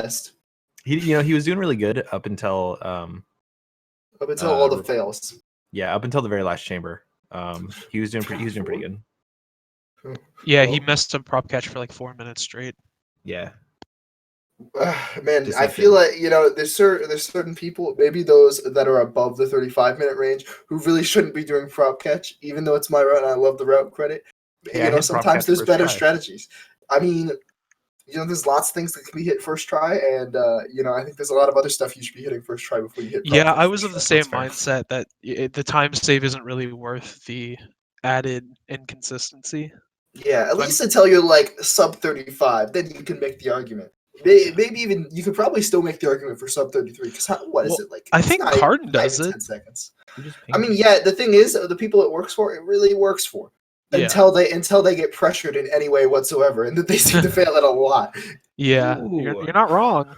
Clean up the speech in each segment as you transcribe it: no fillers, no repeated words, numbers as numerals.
best. He was doing really good up until all the fails. Yeah, up until the very last chamber. He was doing pretty good. Yeah, he messed up prop catch for like 4 minutes straight. Yeah. Man, I feel like there's certain people, maybe those that are above the 35-minute range, who really shouldn't be doing prop catch, even though it's my route and I love the route credit. Yeah, sometimes there's better strategies. I mean, there's lots of things that can be hit first try, and I think there's a lot of other stuff you should be hitting first try before you hit. Yeah, I was of the same mindset that the time save isn't really worth the added inconsistency. Yeah, at least until you're like sub 35, then you can make the argument. Maybe even you could probably still make the argument for sub 33 because is it like? I think Carden does it. 10 seconds. I mean, yeah. The thing is, the people it works for, it really works for. Until they get pressured in any way whatsoever, and that they seem to fail it a lot. Yeah, you're not wrong.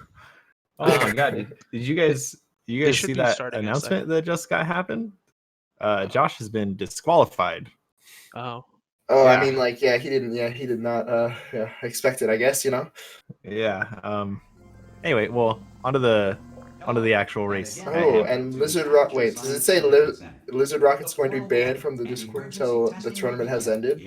Oh my god! Did you guys see that announcement that just happened? Josh has been disqualified. Oh. Oh, yeah. I mean, he did not expect it, I guess, Yeah. Anyway, well, onto the actual race. Oh, and Lizard Rock. Wait, does it say Lizard Rocket's going to be banned from the Discord until the tournament has ended?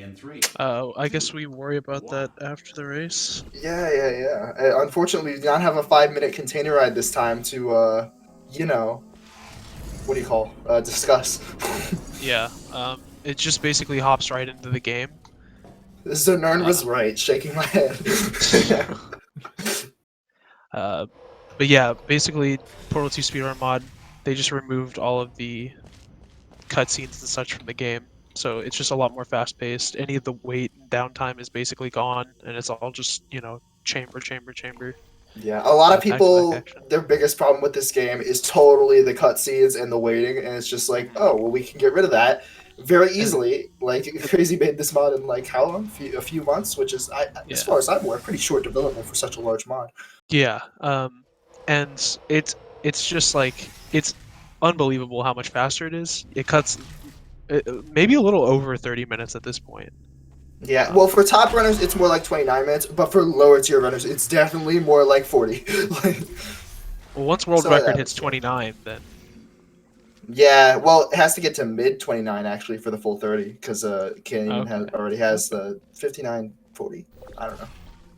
I guess we worry about that after the race. Yeah. Unfortunately, we do not have a 5-minute container ride this time to, what do you call, discuss. Yeah. It just basically hops right into the game. Nern was right, shaking my head. But yeah, basically, Portal 2 Speedrun mod, they just removed all of the cutscenes and such from the game. So it's just a lot more fast-paced. Any of the wait and downtime is basically gone, and it's all just, chamber. Yeah, a lot of people, their biggest problem with this game is totally the cutscenes and the waiting, and it's just like, oh, well, we can get rid of that very easily. Like, Crazy made this mod in, like, how long? A few months, which is, as far as I'm aware, pretty short development for such a large mod. Yeah, and it's just like, it's unbelievable how much faster it is. It cuts maybe a little over 30 minutes at this point. Yeah, well, for top runners, it's more like 29 minutes, but for lower tier runners, it's definitely more like 40. Well, once world record hits 29, then... Yeah, well, it has to get to mid 29 actually for the full 30 because Canyon already has the 59-40. I don't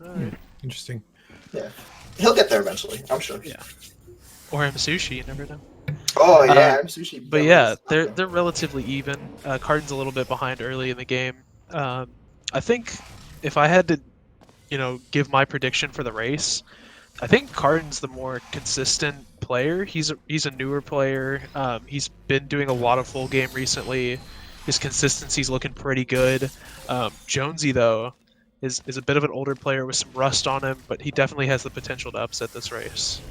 know. Interesting. Yeah, he'll get there eventually, I'm sure. Yeah, or M-Sushi, you never know. Oh yeah, M-Sushi. But yeah, they're relatively even. Carden's a little bit behind early in the game. I think if I had to, give my prediction for the race, I think Carden's the more consistent player. He's a newer player. He's been doing a lot of full game recently. His consistency's looking pretty good. Jonesy though is a bit of an older player with some rust on him, but he definitely has the potential to upset this race.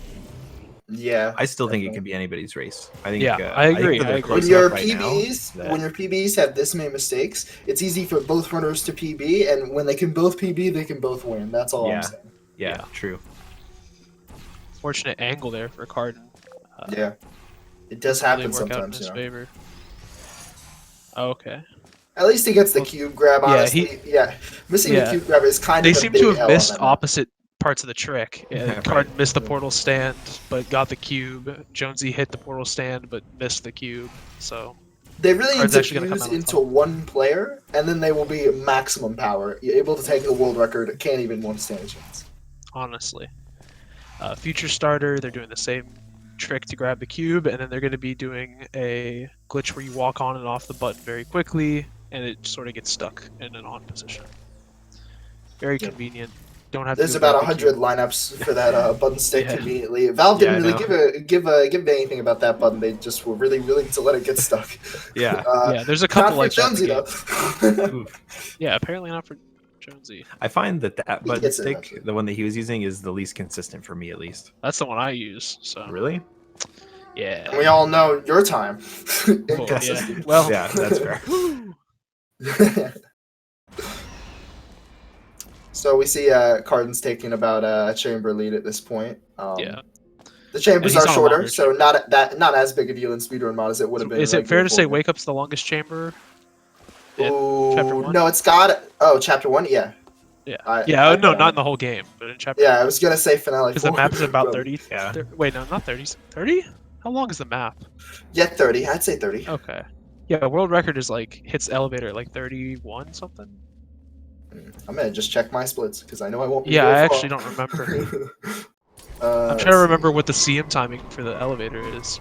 Yeah, I still think it could be anybody's race. I think. Yeah, I agree. When your PBs have this many mistakes, it's easy for both runners to PB, and when they can both PB, they can both win. That's all I'm saying. Yeah, true. Fortunate angle there for Carden. Yeah, it does happen really work sometimes. Out in his favor. Oh, okay. At least he gets the cube grab. Honestly, missing the cube grab is kind of. They seem to have missed opposite parts of the trick. Carden missed the portal stand, but got the cube. Jonesy hit the portal stand, but missed the cube. So they really need to fuse into one player, and then they will be maximum power. You're able to take the world record. Can't even one stand a chance. Honestly, future starter, they're doing the same trick to grab the cube, and then they're going to be doing a glitch where you walk on and off the button very quickly, and it sort of gets stuck in an on position. Very convenient. Don't have. There's about 100 lineups for that button stick conveniently. Valve didn't really give anything about that button. They just were really willing to let it get stuck. Yeah, there's a couple like Jonesy though. Yeah, apparently not for Jonesy. I find that button stick, the one that he was using, is the least consistent for me, at least. That's the one I use. So really. Yeah. And we all know your time. Well, yeah, that's fair. So we see Carden's taking about a chamber lead at this point. The chambers are shorter, so not as big a deal in speedrun mod as it would have been. Is it fair to say Wake Up's the longest chamber? Ooh, Chapter 1? No, it's got chapter 1, yeah. Yeah. I No, not in the whole game, but in chapter. Yeah, I was gonna say finale. Because the map is about 30. Yeah. Wait, no, not 30. 30? How long is the map? Yeah, 30. I'd say 30. Okay. Yeah, world record is like hits elevator at like 31 something. I'm gonna just check my splits because I know I won't be. Yeah, very I far. actually don't remember. I'm I'm trying to remember what the CM timing for the elevator is.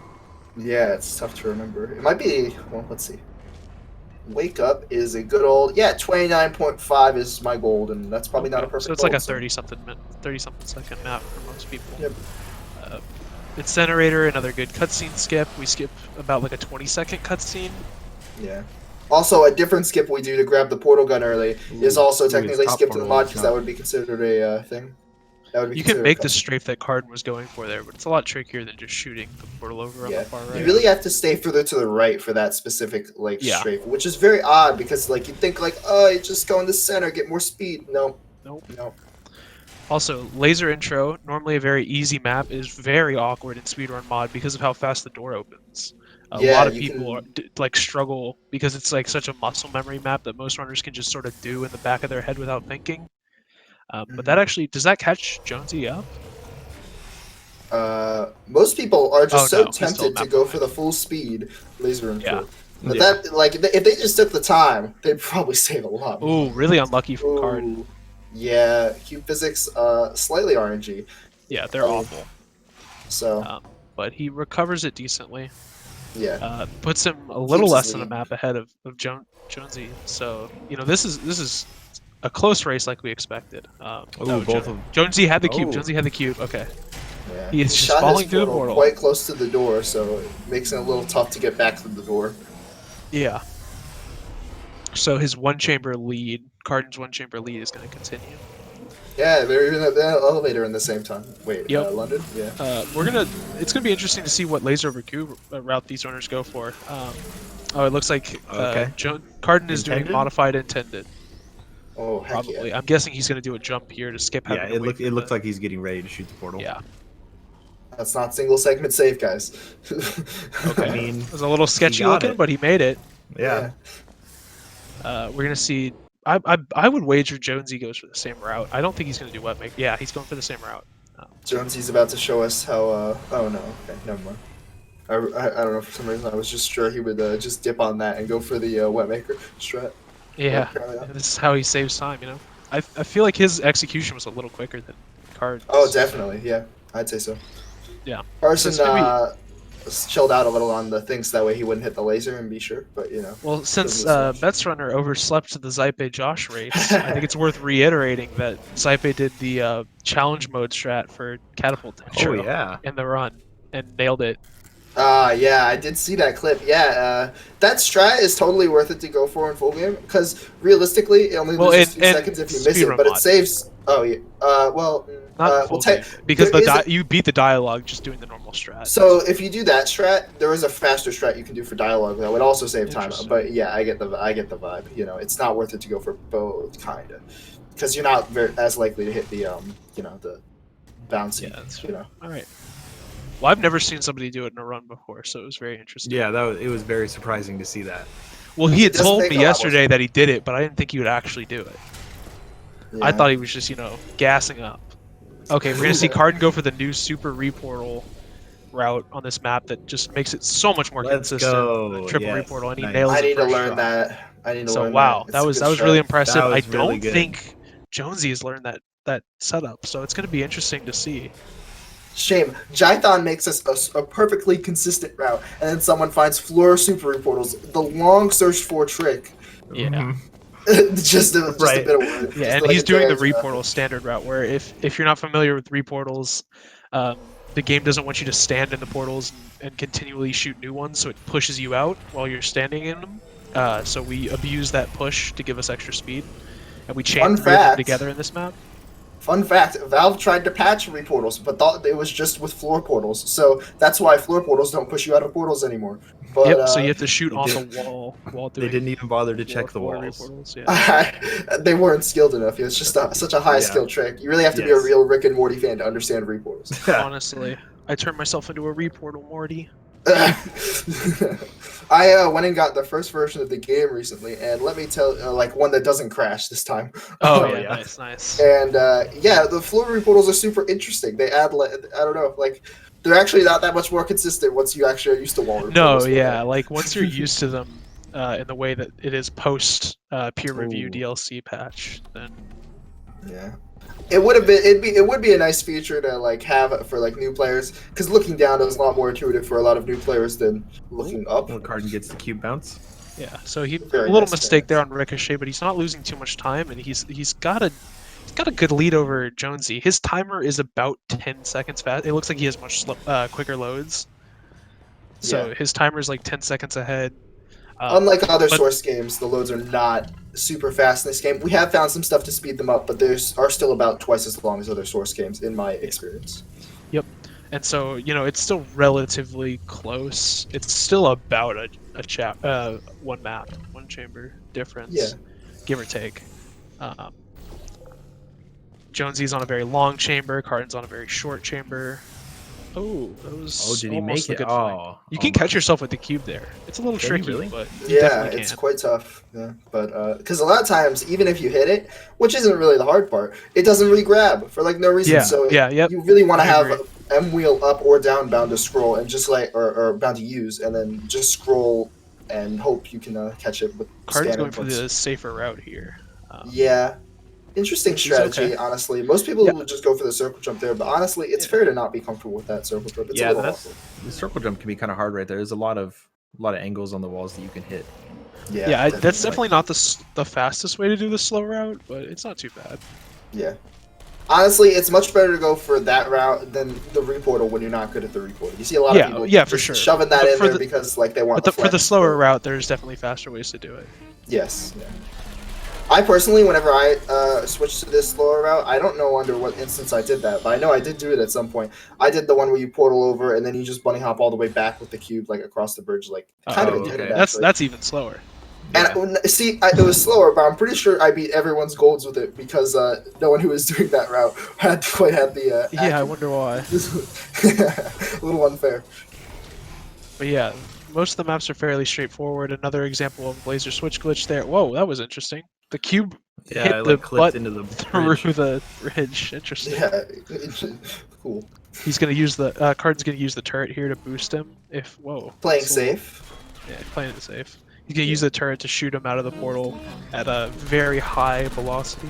Yeah, it's tough to remember. It might be. Well, let's see. Wake up is a good old 29.5 is my gold, and that's probably not a perfect. So it's gold, like a 30 something second map for most people. Yep. Incinerator, another good cutscene skip. We skip about like a 20-second cutscene. Yeah. Also, a different skip we do to grab the portal gun early is also technically skipped in the mod because that would be considered a thing. That would be. You can make the strafe that Carden was going for there, but it's a lot trickier than just shooting the portal over on the far right. You really have to stay further to the right for that specific strafe, which is very odd because you think you just go in the center, get more speed. Nope. Also, laser intro, normally a very easy map, is very awkward in Speedrun mod because of how fast the door opens. A lot of people struggle because it's like such a muscle memory map that most runners can just sort of do in the back of their head without thinking. But that actually, does that catch Jonesy up? Most people are just tempted to go for the full speed laser intro. But if they just took the time, they'd probably save a lot more. Ooh, really unlucky from Carden. Yeah, cube physics, slightly RNG. Yeah, they're awful. So, but he recovers it decently. Yeah. Puts him a little less than a map ahead of Jonesy. So this is a close race like we expected. Jonesy had the cube. Jonesy had the cube. Okay. Yeah. He is just falling through the portal. Quite close to the door, so it makes it a little tough to get back through the door. Yeah. So his Carden's one chamber lead is going to continue. Yeah, they're even at the elevator in the same time. Wait, London? Yeah. It's gonna be interesting to see what laser over cube route these runners go for. It looks like Carden is doing modified intended. Oh, heck probably. Yeah. I'm guessing he's gonna do a jump here to skip. Yeah, it looks like he's getting ready to shoot the portal. Yeah. That's not single segment save, guys. Okay. I mean, it was a little sketchy looking, but he made it. Yeah. We're gonna see. I would wager Jonesy goes for the same route. I don't think he's going to do wet make. Yeah, he's going for the same route. Jonesy's about to show us how. Oh no. Okay, never mind. I don't know, for some reason I was just sure he would just dip on that and go for the wet maker strat. Yeah, this is how he saves time. I feel like his execution was a little quicker than Carden's. Oh, definitely. Yeah, I'd say so. Yeah. Carson chilled out a little on the things, that way he wouldn't hit the laser and be sure, but Well, since Bet's runner overslept the Zype Josh race, I think it's worth reiterating that Zype did the challenge mode strat for catapult in the run and nailed it. Yeah, I did see that clip. Yeah, that strat is totally worth it to go for in full game because realistically, it only loses 2 seconds if you miss it, but it saves. Oh yeah. Because you beat the dialogue just doing the normal strat. So if you do that strat, there is a faster strat you can do for dialogue that would also save time. But yeah, I get the vibe. It's not worth it to go for both, kinda, because you're not as likely to hit the the bouncy. Yeah, all right. Well, I've never seen somebody do it in a run before, so it was very interesting. Yeah, it was very surprising to see that. Well, he had told me yesterday that he did it, but I didn't think he would actually do it. Yeah. I thought he was just, gassing up. Okay, we're going to see Carden go for the new super reportal route on this map that just makes it so much more consistent. Triple reportal, and he nails it. I need to learn that. That was really impressive. I don't think Jonesy has learned that setup, so it's going to be interesting to see. Shame. Jython makes us a perfectly consistent route, and then someone finds floor super reportals, the long searched for trick. Yeah. just a bit of work. Yeah, and he's doing the reportal standard route, where if you're not familiar with reportals, the game doesn't want you to stand in the portals and continually shoot new ones, so it pushes you out while you're standing in them. So we abuse that push to give us extra speed, and we chain them together in this map. Fun fact, Valve tried to patch reportals, but thought it was just with floor portals. So that's why floor portals don't push you out of portals anymore. But, so you have to shoot on the wall while doing. They didn't even bother to check the walls. Portals, yeah. They weren't skilled enough. It was just such a high skill trick. You really have to be a real Rick and Morty fan to understand reportals. Honestly, I turned myself into a reportal Morty. I went and got the first version of the game recently, and let me tell, like one that doesn't crash this time. Oh yeah, nice. And yeah, the floor reportals are super interesting. They add, I don't know, like they're actually not that much more consistent once you actually are used to wall reportals. No, yeah, like once you're used to them in the way that it is post peer review DLC patch, then yeah. It would be a nice feature to like have for like new players, because looking down is a lot more intuitive for a lot of new players than looking up. When Carden gets the cube bounce. Yeah, so a Very little nice mistake there on Ricochet, but he's not losing too much time, and he's got a good lead over Jonesy. His timer is about 10 seconds fast. It looks like he has much quicker loads, so his timer is like 10 seconds ahead. Unlike other Source games, the loads are not super fast in this game. We have found some stuff to speed them up, but they are still about twice as long as other Source games, in my experience. Yep. And so, you know, it's still relatively close. It's still about one map, one chamber difference, give or take. Jonesy's on a very long chamber, Carden's on a very short chamber. Oh, that was did he make it? You can catch yourself with the cube there. It's a little tricky, really? but you definitely it's can. quite tough. Yeah, but because a lot of times, even if you hit it, which isn't really the hard part, it doesn't really grab for like no reason. Yeah, so you really want to have M wheel up or down bound to scroll, and just like or bound to use, and then just scroll and hope you can catch it with. Carden's going for the safer route here. Yeah. Interesting strategy, honestly. Most people would just go for the circle jump there, but honestly, it's fair to not be comfortable with that circle jump. It's the circle jump can be kind of hard right there. There's a lot of angles on the walls that you can hit. Yeah, that's definitely not the fastest way to do the slow route, but it's not too bad. Yeah. Honestly, it's much better to go for that route than the reportal when you're not good at the reportal. You see a lot of people for sure. shoving that in there because like they want. But for the slower route, there's definitely faster ways to do it. Yes. Yeah. I personally, whenever I switched to this slower route, I don't know under what instance I did that, but I know I did do it at some point. I did the one where you portal over and then you just bunny hop all the way back with the cube, like across the bridge, like kind of intended. That's even slower. And see, it was slower, but I'm pretty sure I beat everyone's golds with it because no one who was doing that route had quite had the. I wonder why. A little unfair. But yeah, most of the maps are fairly straightforward. Another example of laser switch glitch there. Whoa, that was interesting. The cube hit the butt into the through the bridge. Interesting. Yeah, cool. He's gonna use the Carden's gonna use the turret here to boost him. Playing safe. Yeah, playing it safe. He's gonna use the turret to shoot him out of the portal at a very high velocity.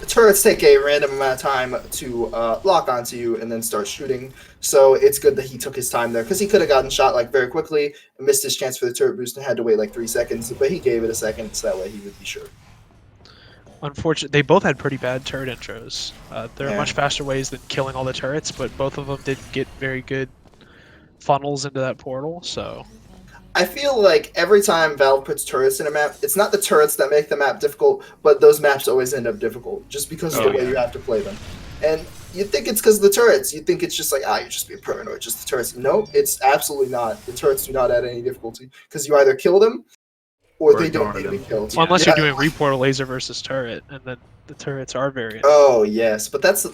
The turrets take a random amount of time to lock onto you and then start shooting. So it's good that he took his time there because he could have gotten shot like very quickly and missed his chance for the turret boost and had to wait like 3 seconds. But he gave it a second so that way he would be sure. Unfortunately, they both had pretty bad turret intros. There are much faster ways than killing all the turrets, but both of them did get very good funnels into that portal. So I feel like every time Valve puts turrets in a map, it's not the turrets that make the map difficult, but those maps always end up difficult just because of the way you have to play them. And you think it's because of the turrets. You think it's just like, you're just being paranoid, just the turrets. No, it's absolutely not. The turrets do not add any difficulty because you either kill them or they don't need to be killed. Well, unless you're doing reportal laser versus turret, and then the turrets are very. Oh yes, but that's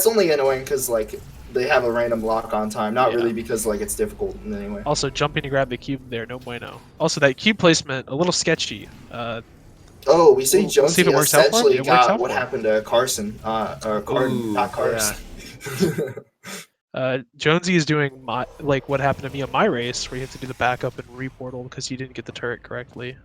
only annoying because like they have a random lock on time, not really because like it's difficult in any way. Also, jumping to grab the cube there, no bueno. Also, that cube placement a little sketchy. We see Jonesy essentially got what happened to Carson, or Carden, not Carson. Jonesy is doing what happened to me on my race, where you have to do the backup and reportal because you didn't get the turret correctly.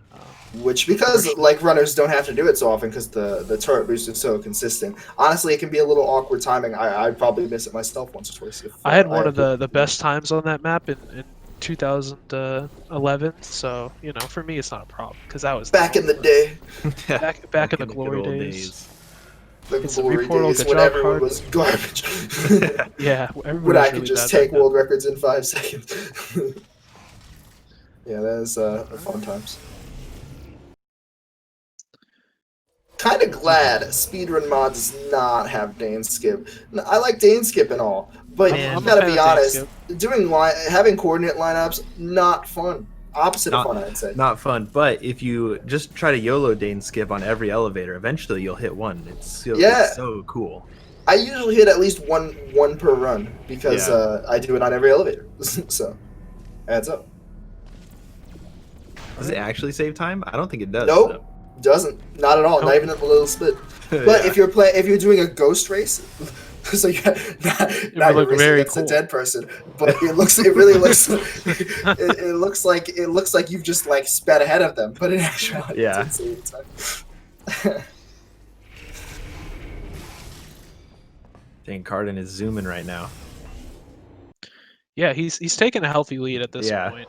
Which, because like runners don't have to do it so often because the turret boost is so consistent. Honestly, it can be a little awkward timing. I'd probably miss it myself once or twice. I had one of the best times on that map in 2011, so you know, for me it's not a problem because that was back in the day. back in the glory days. The glory days when everyone was garbage. Yeah, when I could just take world records in 5 seconds. Yeah, that is fun times. Kind of glad Speedrun mod does not have Dane skip. I like Dane skip and all, but you gotta be honest, having coordinate lineups, not fun. Opposite of fun, I'd say. Not fun, but if you just try to YOLO Dane skip on every elevator, eventually you'll hit one. It's so cool. I usually hit at least one per run because I do it on every elevator. So Adds up. Does it actually save time? I don't think it does. Nope. Though. Doesn't. Not at all. Not even a little split. But if you're doing a ghost race, so you not you're racing against a dead person, but it really looks it looks like you've just like sped ahead of them, but in actuality, yeah. it's insane time. Dang, Carden is zooming right now. Yeah, he's taking a healthy lead at this point,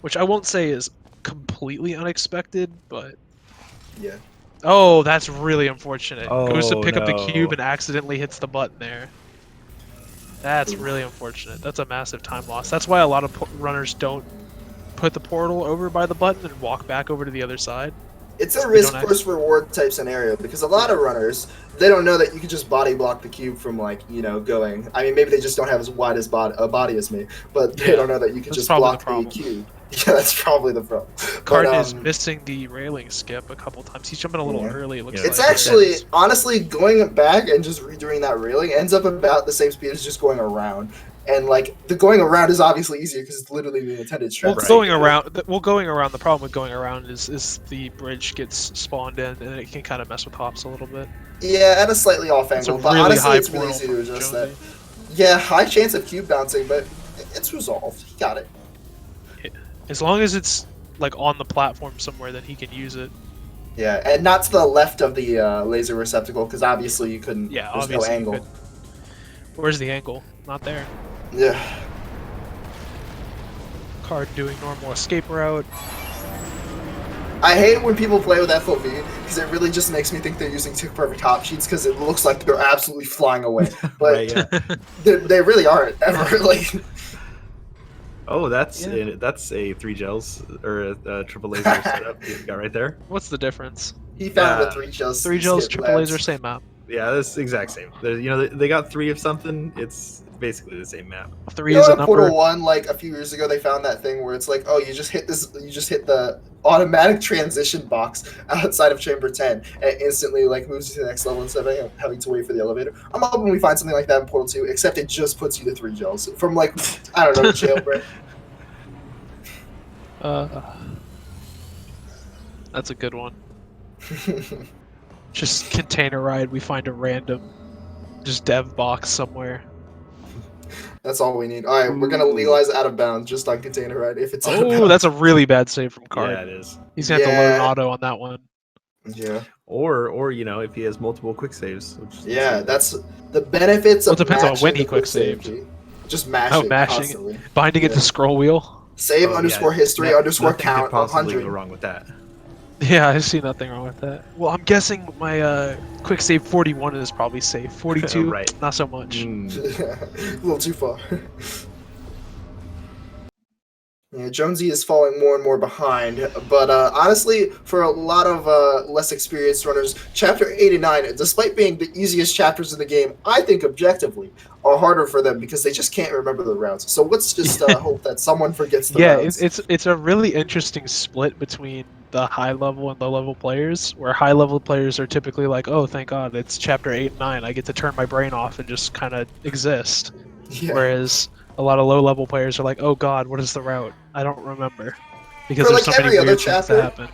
which I won't say is completely unexpected, but yeah. Oh, that's really unfortunate. Oh, Goes to pick up the cube and accidentally hits the button there. That's really unfortunate. That's a massive time loss. That's why a lot of runners don't put the portal over by the button and walk back over to the other side. It's a risk versus reward type scenario because a lot of runners, they don't know that you can just body block the cube from like, you know, going. I mean, maybe they just don't have as wide as a body as me, but they don't know that you can just block the cube. Yeah, that's probably the problem. Carden is missing the railing skip a couple times. He's jumping a little early. It looks like. It's actually, honestly, going back and just redoing that railing ends up about the same speed as just going around. And like the going around is obviously easier because it's literally the intended stretch. Well, going around. The problem with going around is the bridge gets spawned in and it can kind of mess with hops a little bit. Yeah, at a slightly off angle, but honestly, it's really easy to adjust that. Yeah, high chance of cube bouncing, but it's resolved. He got it. As long as it's like on the platform somewhere, then he can use it. Yeah, and not to the left of the laser receptacle, because obviously you couldn't. Yeah, there's obviously no angle. Where's the angle? Not there. Yeah. Card doing normal escape route. I hate when people play with FOV because it really just makes me think they're using Tick Perfect hop sheets because it looks like they're absolutely flying away, but right, yeah. they really aren't ever. Like. Oh, that's a 3 gels or a triple laser setup you got right there. What's the difference? He found a 3 gels. 3 gels, triple laser, same map. Yeah, that's the exact same. You know, they got 3 of something. It's basically the same map. 3 is a number. Portal 1, like a few years ago, they found that thing where it's like, oh, you just hit the automatic transition box outside of chamber 10, and it instantly like moves you to the next level instead of having to wait for the elevator. I'm hoping we find something like that in Portal 2, except it just puts you to 3 gels from like I don't know jailbreak. That's a good one. Just container ride. We find a random, just dev box somewhere. That's all we need. All right, we're gonna legalize out of bounds just on container ride if it's. Oh, that's a really bad save from Carden. Yeah, it is. He's gonna have to load an auto on that one. Yeah. Or you know, if he has multiple quick saves. Yeah, that's the benefits of. It depends on when he quick saved. Just mashing. Mashing. Binding it to scroll wheel. Save _ history _ count 100. Go wrong with that. Yeah, I see nothing wrong with that. Well, I'm guessing my quick save 41 is probably safe. 42, right. Not so much. A little too far. Yeah, Jonesy is falling more and more behind, but honestly, for a lot of less experienced runners, Chapter 8 and 9, despite being the easiest chapters in the game, I think objectively, are harder for them because they just can't remember the routes. So let's just hope that someone forgets the routes. Yeah, it's a really interesting split between the high level and low level players, where high level players are typically like, oh, thank God, it's Chapter 8 and 9, I get to turn my brain off and just kind of exist. Yeah. Whereas a lot of low-level players are like, "Oh God, what is the route? I don't remember," because there's so many weird things that happen.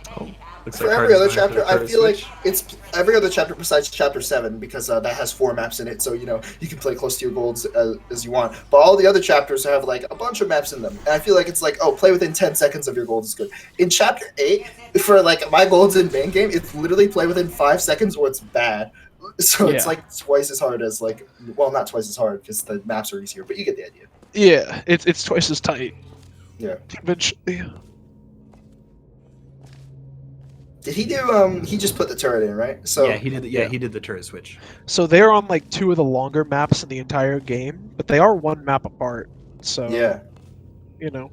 For every other chapter, I feel like it's every other chapter besides Chapter 7 because that has 4 maps in it, so you know you can play close to your goals as you want. But all the other chapters have like a bunch of maps in them, and I feel like it's like, oh, play within 10 seconds of your goals is good. In Chapter 8, for like my goals in main game, it's literally play within 5 seconds or it's bad. So it's like twice as hard as like, well, not twice as hard because the maps are easier, but you get the idea. Yeah, it's twice as tight. Yeah. Eventually. Did he do? He just put the turret in, right? So yeah, he did. He did the turret switch. So they're on like 2 of the longer maps in the entire game, but they are 1 map apart. So yeah, you know.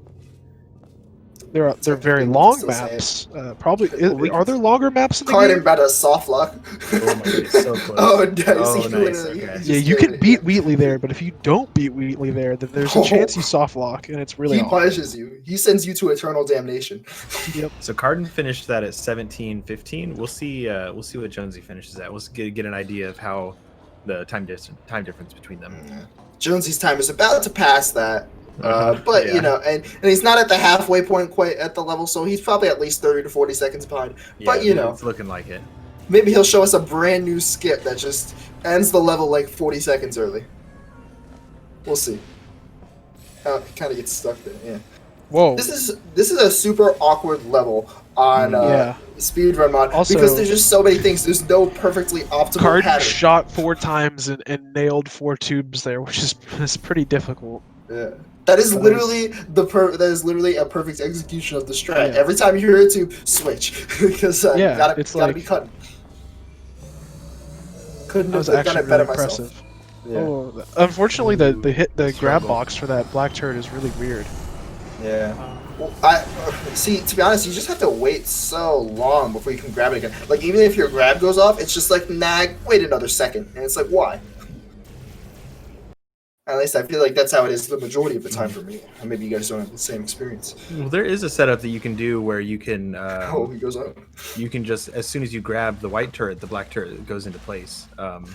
They're very long maps. Probably are there longer maps in the game? Carden about a soft lock. Oh my God, so close. Oh, nice. Okay. Yeah, you can beat Wheatley there, but if you don't beat Wheatley there, then there's a chance you soft lock, and it's really he punishes you. He sends you to eternal damnation. Yep. So Carden finished that at 17:15. We'll see. We'll see what Jonesy finishes at. We'll get an idea of how the time difference between them. Yeah. Jonesy's time is about to pass that. But Yeah. you know, and he's not at the halfway point quite at the level, so he's probably at least 30 to 40 seconds behind. Yeah, But you know, it's looking like it. maybe he'll show us a brand new skip that just ends the level like 40 seconds early. We'll see. It kind of gets stuck there. Yeah. Whoa. This is a super awkward level on Speedrun mod Also, because there's just so many things. There's no perfectly optimal Carden pattern. shot 4 times and nailed 4 tubes there, which is pretty difficult. Yeah. That is literally a perfect execution of the strat. Yeah. Every time you hear it, to switch because you gotta be cutting. Couldn't have done it better myself. Yeah. Oh, unfortunately, the grab box for that black turret is really weird. Yeah. Well, see. To be honest, you just have to wait so long before you can grab it again. Like even if your grab goes off, it's just like wait another second, and it's like why? At least I feel like that's how it is the majority of the time for me. And maybe you guys don't have the same experience. Well, there is a setup that you can do where you can. He goes up. You can just, as soon as you grab the white turret, the black turret goes into place.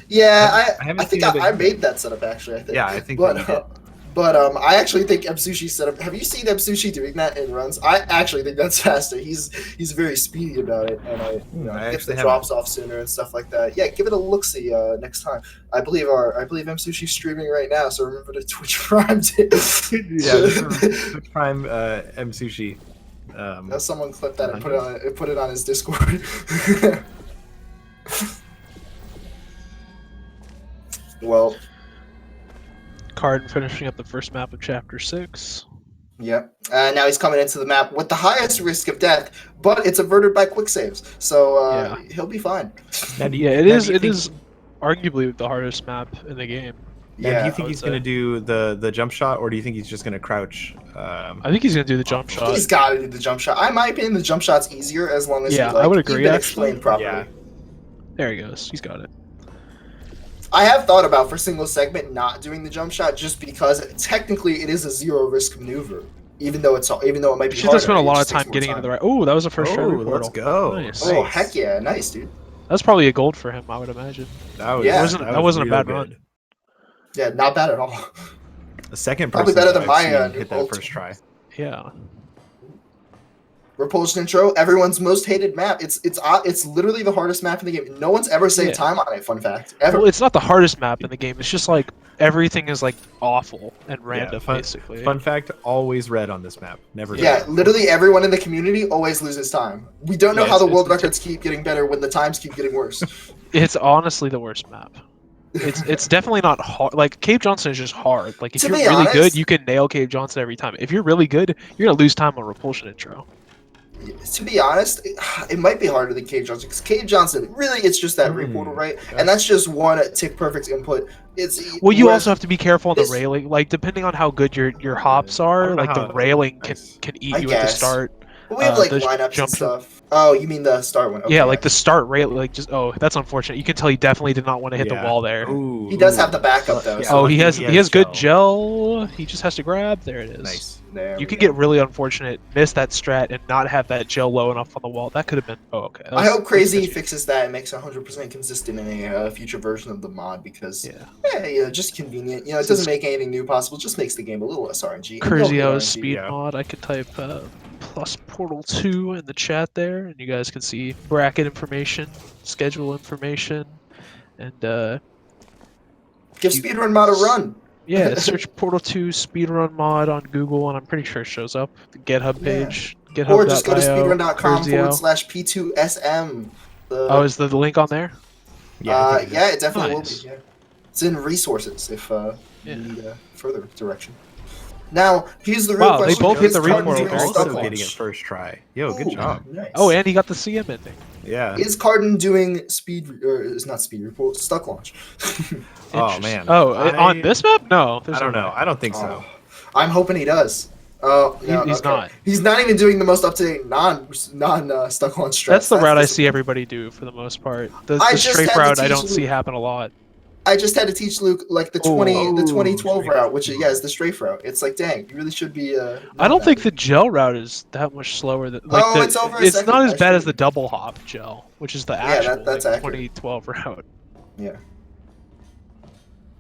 Yeah, I think I made that setup actually. I think. Yeah, I think. But I actually think Msushi set up. Have you seen Msushi doing that in runs? I actually think that's faster. He's very speedy about it, and I get the drops off sooner and stuff like that. Yeah, give it a look-see next time. I believe Msushi's streaming right now, so remember to Twitch Prime it. Twitch Prime Msushi. Now someone clip that and put it on his Discord. Well. Carden finishing up the first map of Chapter 6. Yep. Now he's coming into the map with the highest risk of death, but it's averted by quick saves, so he'll be fine. It is arguably the hardest map in the game. Yeah. Do you think he's going to do the jump shot, or do you think he's just going to crouch? I think he's going to do the jump shot. He's got to do the jump shot. In my opinion, the jump shot's easier as long as I would agree. Explained properly. Yeah. There he goes. He's got it. I have thought about for single segment not doing the jump shot just because technically it is a zero risk maneuver, even though it might be. She does spend a lot of time getting into the right. Oh, that was a first try. Let's go. Nice. Oh heck yeah, nice dude. That's probably a gold for him, I would imagine. That wasn't a bad run. Yeah, not bad at all. The second probably person better than my hit that first try. Yeah. Repulsion intro, everyone's most hated map. It's literally the hardest map in the game. No one's ever saved time on it. Fun fact, ever. Well, it's not the hardest map in the game. It's just like everything is like awful and random, basically. Fun fact: always red on this map. Never. Yeah, literally everyone in the community always loses time. We don't know how the world records keep getting better when the times keep getting worse. It's honestly the worst map. It's definitely not hard. Like Cave Johnson is just hard. Like if you're really good, you can nail Cave Johnson every time. If you're really good, you're gonna lose time on repulsion intro. To be honest, it might be harder than Cave Johnson because Cave Johnson really it's just that reportal, right? And that's just one tick perfect input. You also have to be careful on the railing. Like depending on how good your hops are, like the railing can eat you at the start. But we have like lineups and stuff. Oh, you mean the start one? Okay, yeah, like the start rail, like just that's unfortunate. You can tell he definitely did not want to hit the wall there. He does have the backup though. So he has good gel. He just has to grab. There it is. Nice. You can get really unfortunate, miss that strat, and not have that gel low enough on the wall. That could have been. Oh, okay. I hope Crazy fixes that and makes 100% consistent in a future version of the mod because just convenient. It doesn't make anything new possible. Just makes the game a little less RNG. Curzio's speed mod. I could type plus Portal 2 in the chat there, and you guys can see bracket information, schedule information, and give Speedrun mod a run. Yeah, search Portal 2 Speedrun mod on Google, and I'm pretty sure it shows up. The GitHub page. GitHub. Or just go to speedrun.com/P2SM. Is the link on there? Yeah, it definitely will be. Yeah. It's in resources if you need further direction. Now, here's the real question. They both hit the reportal. Also getting it first try. Yo, good job. Nice. Oh, and he got the CM ending. Yeah. Is Carden doing stuck launch? Oh man. On this map? No. I don't know. I don't think so. I'm hoping he does. Oh, no, he's not. He's not even doing the most up-to-date non stuck launch strat. That's the route I see everybody do for the most part. The strafe route I don't see happen a lot. I just had to teach Luke like the 2012 route, which is the strafe route. It's like, dang, you really should be. I don't think the gel route is that much slower than. It's over. It's not as bad as the double hop gel, which is the actual that's 2012 route. Yeah.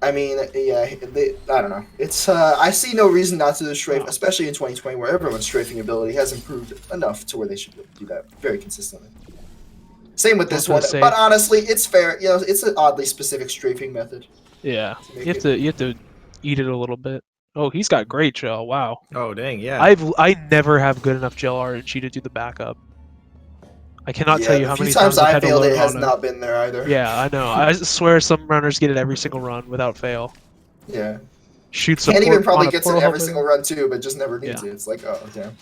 I mean, yeah, I don't know. It's I see no reason not to do strafe, especially in 2020, where everyone's strafing ability has improved enough to where they should do that very consistently. Same with this one, but honestly, it's fair. You know, it's an oddly specific strafing method. Yeah, you have to eat it a little bit. Oh, he's got great gel. Wow. Oh dang, yeah. I never have good enough gel RNG to do the backup. I cannot tell you how many times I've I had to failed load it has on not been there either. Yeah, I know. I swear some runners get it every single run without fail. Yeah. Shoots. Can't even probably gets it every single run too, but just never needs it. It's like, oh damn.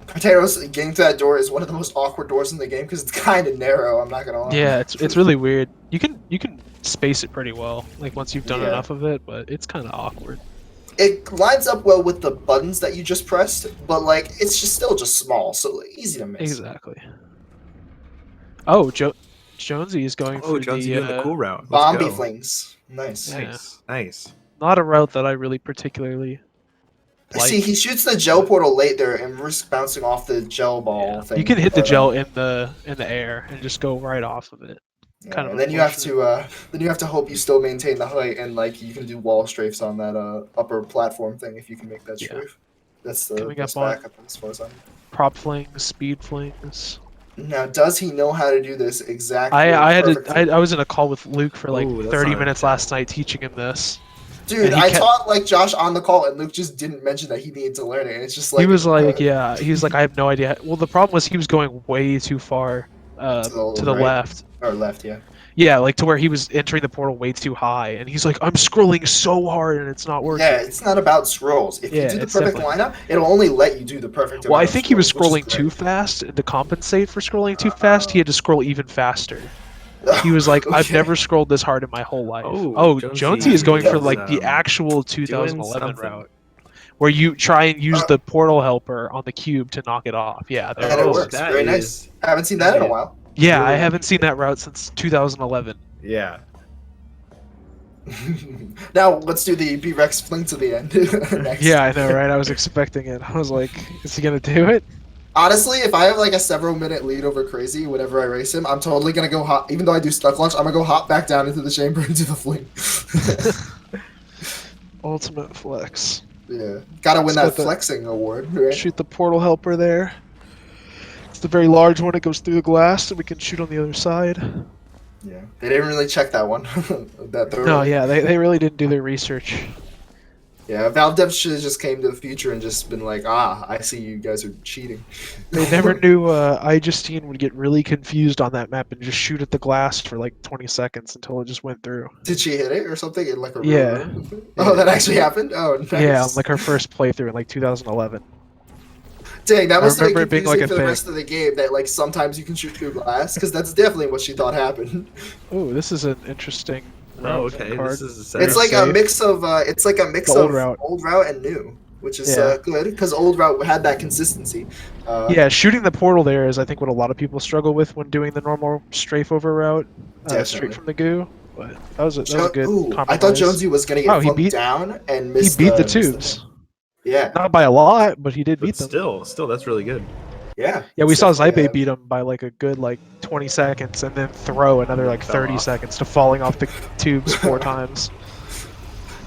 Potatoes getting to that door is one of the most awkward doors in the game because it's kind of narrow. I'm not gonna lie. Yeah, it's really weird. You can space it pretty well, like once you've done enough of it, but it's kind of awkward. It lines up well with the buttons that you just pressed, but like it's still just small, so easy to miss. Exactly. Oh, Jonesy is going for Jonesy doing the cool route. Bomby flings. Nice. Yeah. Nice. Not a route that I really particularly like. See, he shoots the gel portal late there and risks bouncing off the gel ball thing. You can hit the gel in the air and just go right off of it. Yeah, kind of. And then you have to hope you still maintain the height and like you can do wall strafes on that upper platform thing if you can make that strafe. That's the best backup as far as I'm. Prop flings, speed flings. Now, does he know how to do this exactly? I was in a call with Luke for like 30 minutes last night teaching him this. Dude, I taught like Josh on the call, and Luke just didn't mention that he needed to learn it. And it's just like he was like, he was like, I have no idea. Well, the problem was he was going way too far to the left. Or left, yeah. Yeah, like to where he was entering the portal way too high, and he's like, I'm scrolling so hard and it's not working. Yeah, it's not about scrolls. If you do the perfect lineup, it'll only let you do the perfect. Well, I think he was scrolling too fast, and to compensate for scrolling too fast, he had to scroll even faster. He was like, I've never scrolled this hard in my whole life. Oh, Jonesy is going for like the actual 2011 route, where you try and use the portal helper on the cube to knock it off. Yeah, and it works. Very nice. I haven't seen that in a while. Yeah, I haven't seen that route since 2011. Yeah. Now let's do the B-Rex fling to the end. Next. Yeah, I know, right? I was expecting it. I was like, is he gonna do it? Honestly, if I have like a several-minute lead over Crazy, whenever I race him, I'm totally gonna go hop. Even though I do stuck launch, I'm gonna go hop back down into the chamber and do the fling. Ultimate flex. Yeah, gotta win that flexing award. Right? Shoot the portal helper there. It's the very large one. It goes through the glass, and we can shoot on the other side. Yeah, they didn't really check that one. No, yeah, they really didn't do their research. Yeah, Valve Dev should have just came to the future and just been like, I see you guys are cheating. They never knew iJustine would get really confused on that map and just shoot at the glass for like 20 seconds until it just went through. Did she hit it or something in like a room? Oh, that actually happened? Oh, nice. Yeah, on like her first playthrough in like 2011. Dang, that must have been confusing for the rest of the game that like sometimes you can shoot through glass, because that's definitely what she thought happened. Oh, this is an interesting okay. This is it's like a mix of old route and new, which is good because old route had that consistency. Yeah, shooting the portal there is I think what a lot of people struggle with when doing the normal strafe over route, straight from the goo. But that was a good compromise. I thought Jonesy was gonna get flunked down and missed. He beat the tubes. Yeah. Not by a lot, but he did beat them. Still, that's really good. Yeah. Yeah, we saw Zype beat him by like a good 20 seconds, and then throw another 30 seconds to falling off the tubes 4 times.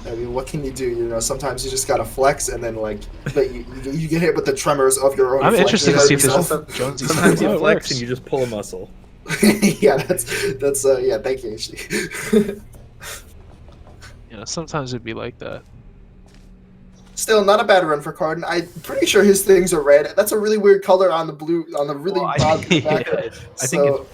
I mean, what can you do? You know, sometimes you just gotta flex, and then but you get hit with the tremors of your own. I'm interested to see if this Jonesy. Sometimes you flex and you just pull a muscle. Yeah, that's yeah. Thank you, Ashley. Yeah, sometimes it'd be like that. Still, not a bad run for Carden. I'm pretty sure his things are red. That's a really weird color on the blue, on the really broad background. I think it's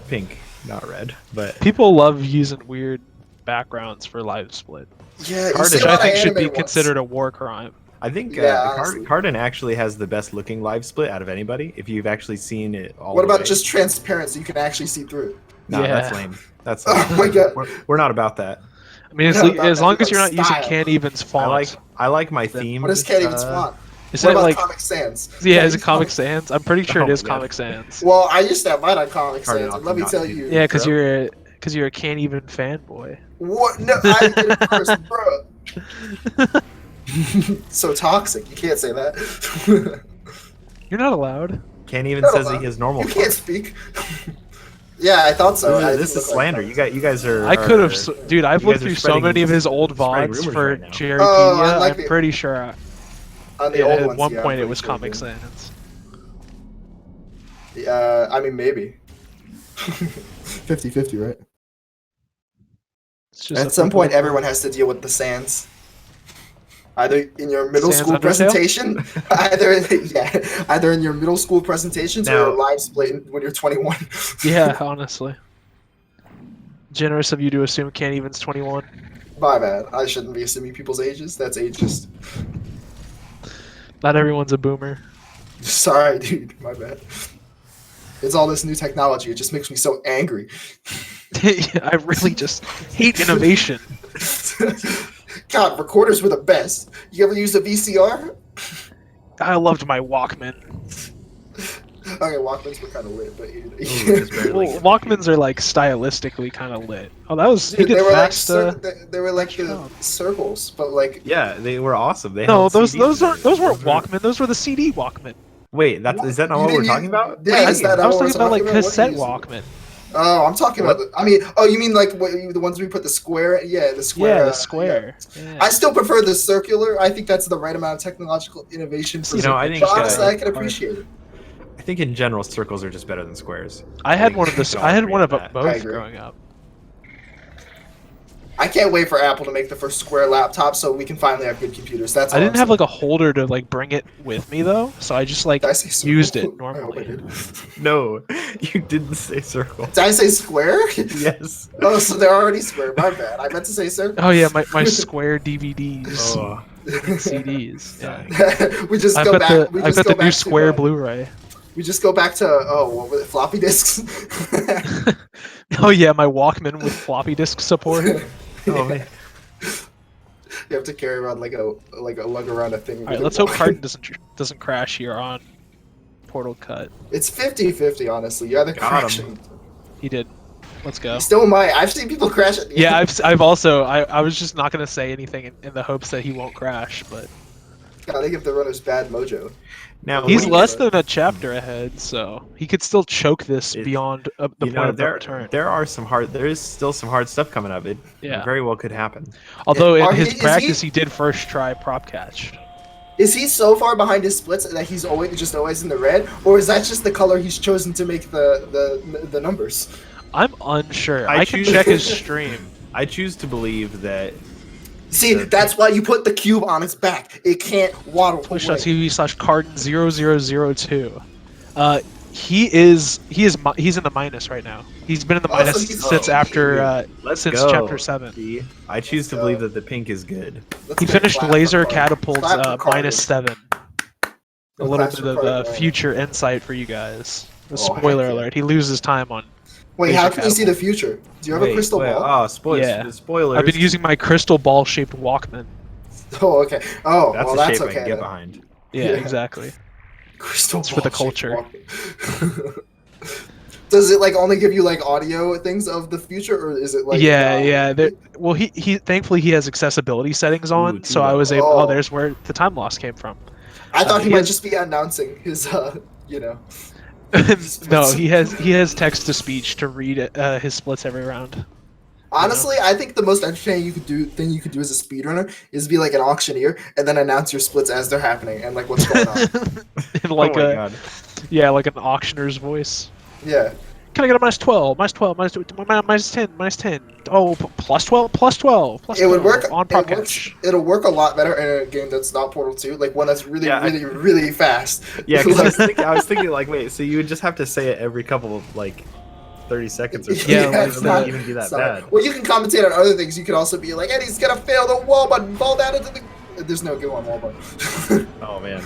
pink, not red. But people love using weird backgrounds for live split. Yeah, Carden, I think, should be considered a war crime. I think Carden actually has the best looking live split out of anybody. If you've actually seen it all. What about just transparent so you can actually see through it? No, that's lame. That's lame. Oh my god. We're not about that. I mean, as long as you're not using Can-Even's font. I like my theme. What is Can-Even's font? Is it like Comic Sans? Yeah, is it Comic Sans? I'm pretty sure it is Comic Sans. Well, I used to have mine on Comic Sans. Let me tell you. Yeah, because you're a Can-Even fanboy. What? No, I did it first, bro. So toxic. You can't say that. You're not allowed. Can-Even says he has normal. You can't speak. Yeah, I thought so. This is slander. You guys are. I could have, dude. I've looked through so many of his old VODs for right now. Jerrypedia. Like I'm pretty sure. On the old at ones, one yeah, point, I'm it was pretty sure, Comic Sans. I mean, maybe. 50-50, right? It's just At some point, everyone has to deal with the Sans. Either in your middle Sans school Undertale? presentation, either in your middle school presentations or your live split when you're 21. Yeah, honestly. Generous of you to assume Can't Even's 21. My bad. I shouldn't be assuming people's ages. That's ageist. Not everyone's a boomer. Sorry, dude. My bad. It's all this new technology. It just makes me so angry. I really just hate innovation. God, recorders were the best. You ever used a VCR? I loved my Walkman. Okay, Walkmans were kind of lit, but well, Walkmans are like stylistically kind of lit. Oh, that was dude, he did they were fast. They were like the circles, but like they were awesome. Those weren't Walkman. Those were the CD Walkman. Wait, is that not what we're talking about? Yeah, I was talking about like cassette Walkman. Oh, I'm talking about. You mean like the ones we put the square? Yeah, the square. Yeah, the square. Yeah. I still prefer the circular. I think that's the right amount of technological innovation. I think. But honestly, I can appreciate it. I think in general, circles are just better than squares. I had one of both growing up. I can't wait for Apple to make the first square laptop so we can finally have good computers. That's all I didn't have like a holder to like bring it with me though, so I just like used it normally. No, you didn't say circle. Did I say square? Yes. Oh, so they're already square. My bad. I meant to say circle. Oh yeah, my square DVDs. CDs. Yeah. We just go back. I've got the new square Blu-ray. We just go back to what were it, floppy disks? Oh yeah, my Walkman with floppy disk support. Oh man. You have to carry around like a lug around a thing. All right, let's hope Carden doesn't crash here on Portal Cut. It's 50-50, honestly. You either crash. He did. Let's go. He still might. I've seen people crash at the Yeah, end. I've also I was just not gonna say anything in the hopes that he won't crash, but Gotta give the runners bad mojo. Now he's less than a chapter ahead, so he could still choke this beyond the point of no return. There is still some hard stuff coming up. It very well could happen. Although in his practice, he did first try prop catch. Is he so far behind his splits that he's always in the red, or is that just the color he's chosen to make the numbers? I'm unsure. I can check his stream. I choose to believe that. See, that's why you put the cube on its back. It can't waddle away. Twitch.tv/Carden0002. He's in the minus right now. He's been in the minus since chapter 7. I choose to believe that the pink is good. He finished Laser Catapult's -7. A little bit of future insight for you guys. A spoiler alert. He loses time on. Wait, how can you see the future? Do you have a crystal ball? Oh, spoilers! I've been using my crystal ball-shaped Walkman. Oh, okay. Oh, that's well, that's okay. I can get behind. Yeah, exactly. Crystal ball for the culture. Does it like only give you like audio things of the future, or is it like? Well, he thankfully he has accessibility settings on, so I was able. Oh, there's where the time loss came from. I thought he might just be announcing his, No, he has text to speech to read his splits every round. Honestly, I think the most entertaining thing you could do as a speedrunner is be like an auctioneer and then announce your splits as they're happening and like what's going on. Like like an auctioneer's voice. Yeah. Can I get a -12, -12, -10, -10? Oh, +12, +12, +12. It would work on prop catch. It'll work a lot better in a game that's not Portal 2, like one that's really fast. Yeah, because I was thinking like, wait, so you would just have to say it every couple of like 30 seconds or something. Yeah, it's not even be that bad. Well, you can commentate on other things. You could also be like, and he's gonna fail the wall button, fall down into the. There's no go on wall button. Oh man.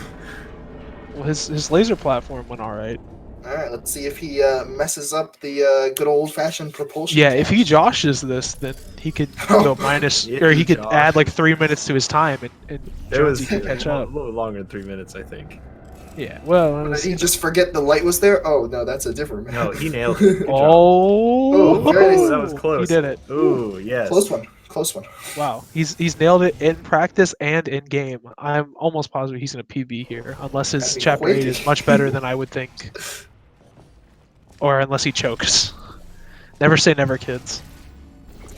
Well, his laser platform went all right. All right, let's see if he messes up the good old-fashioned propulsion. Yeah, if he joshes this, then he could go minus, or he could add like 3 minutes to his time, and Jonesy can catch up. A little longer than 3 minutes, I think. Yeah, well. Did he just forget the light was there? Oh no, that's a different man. No, he nailed it. That was close. He did it. Ooh, yes. Close one. Wow, he's nailed it in practice and in game. I'm almost positive he's gonna PB here, unless his chapter 8 is much better than I would think. Or unless he chokes. Never say never, kids.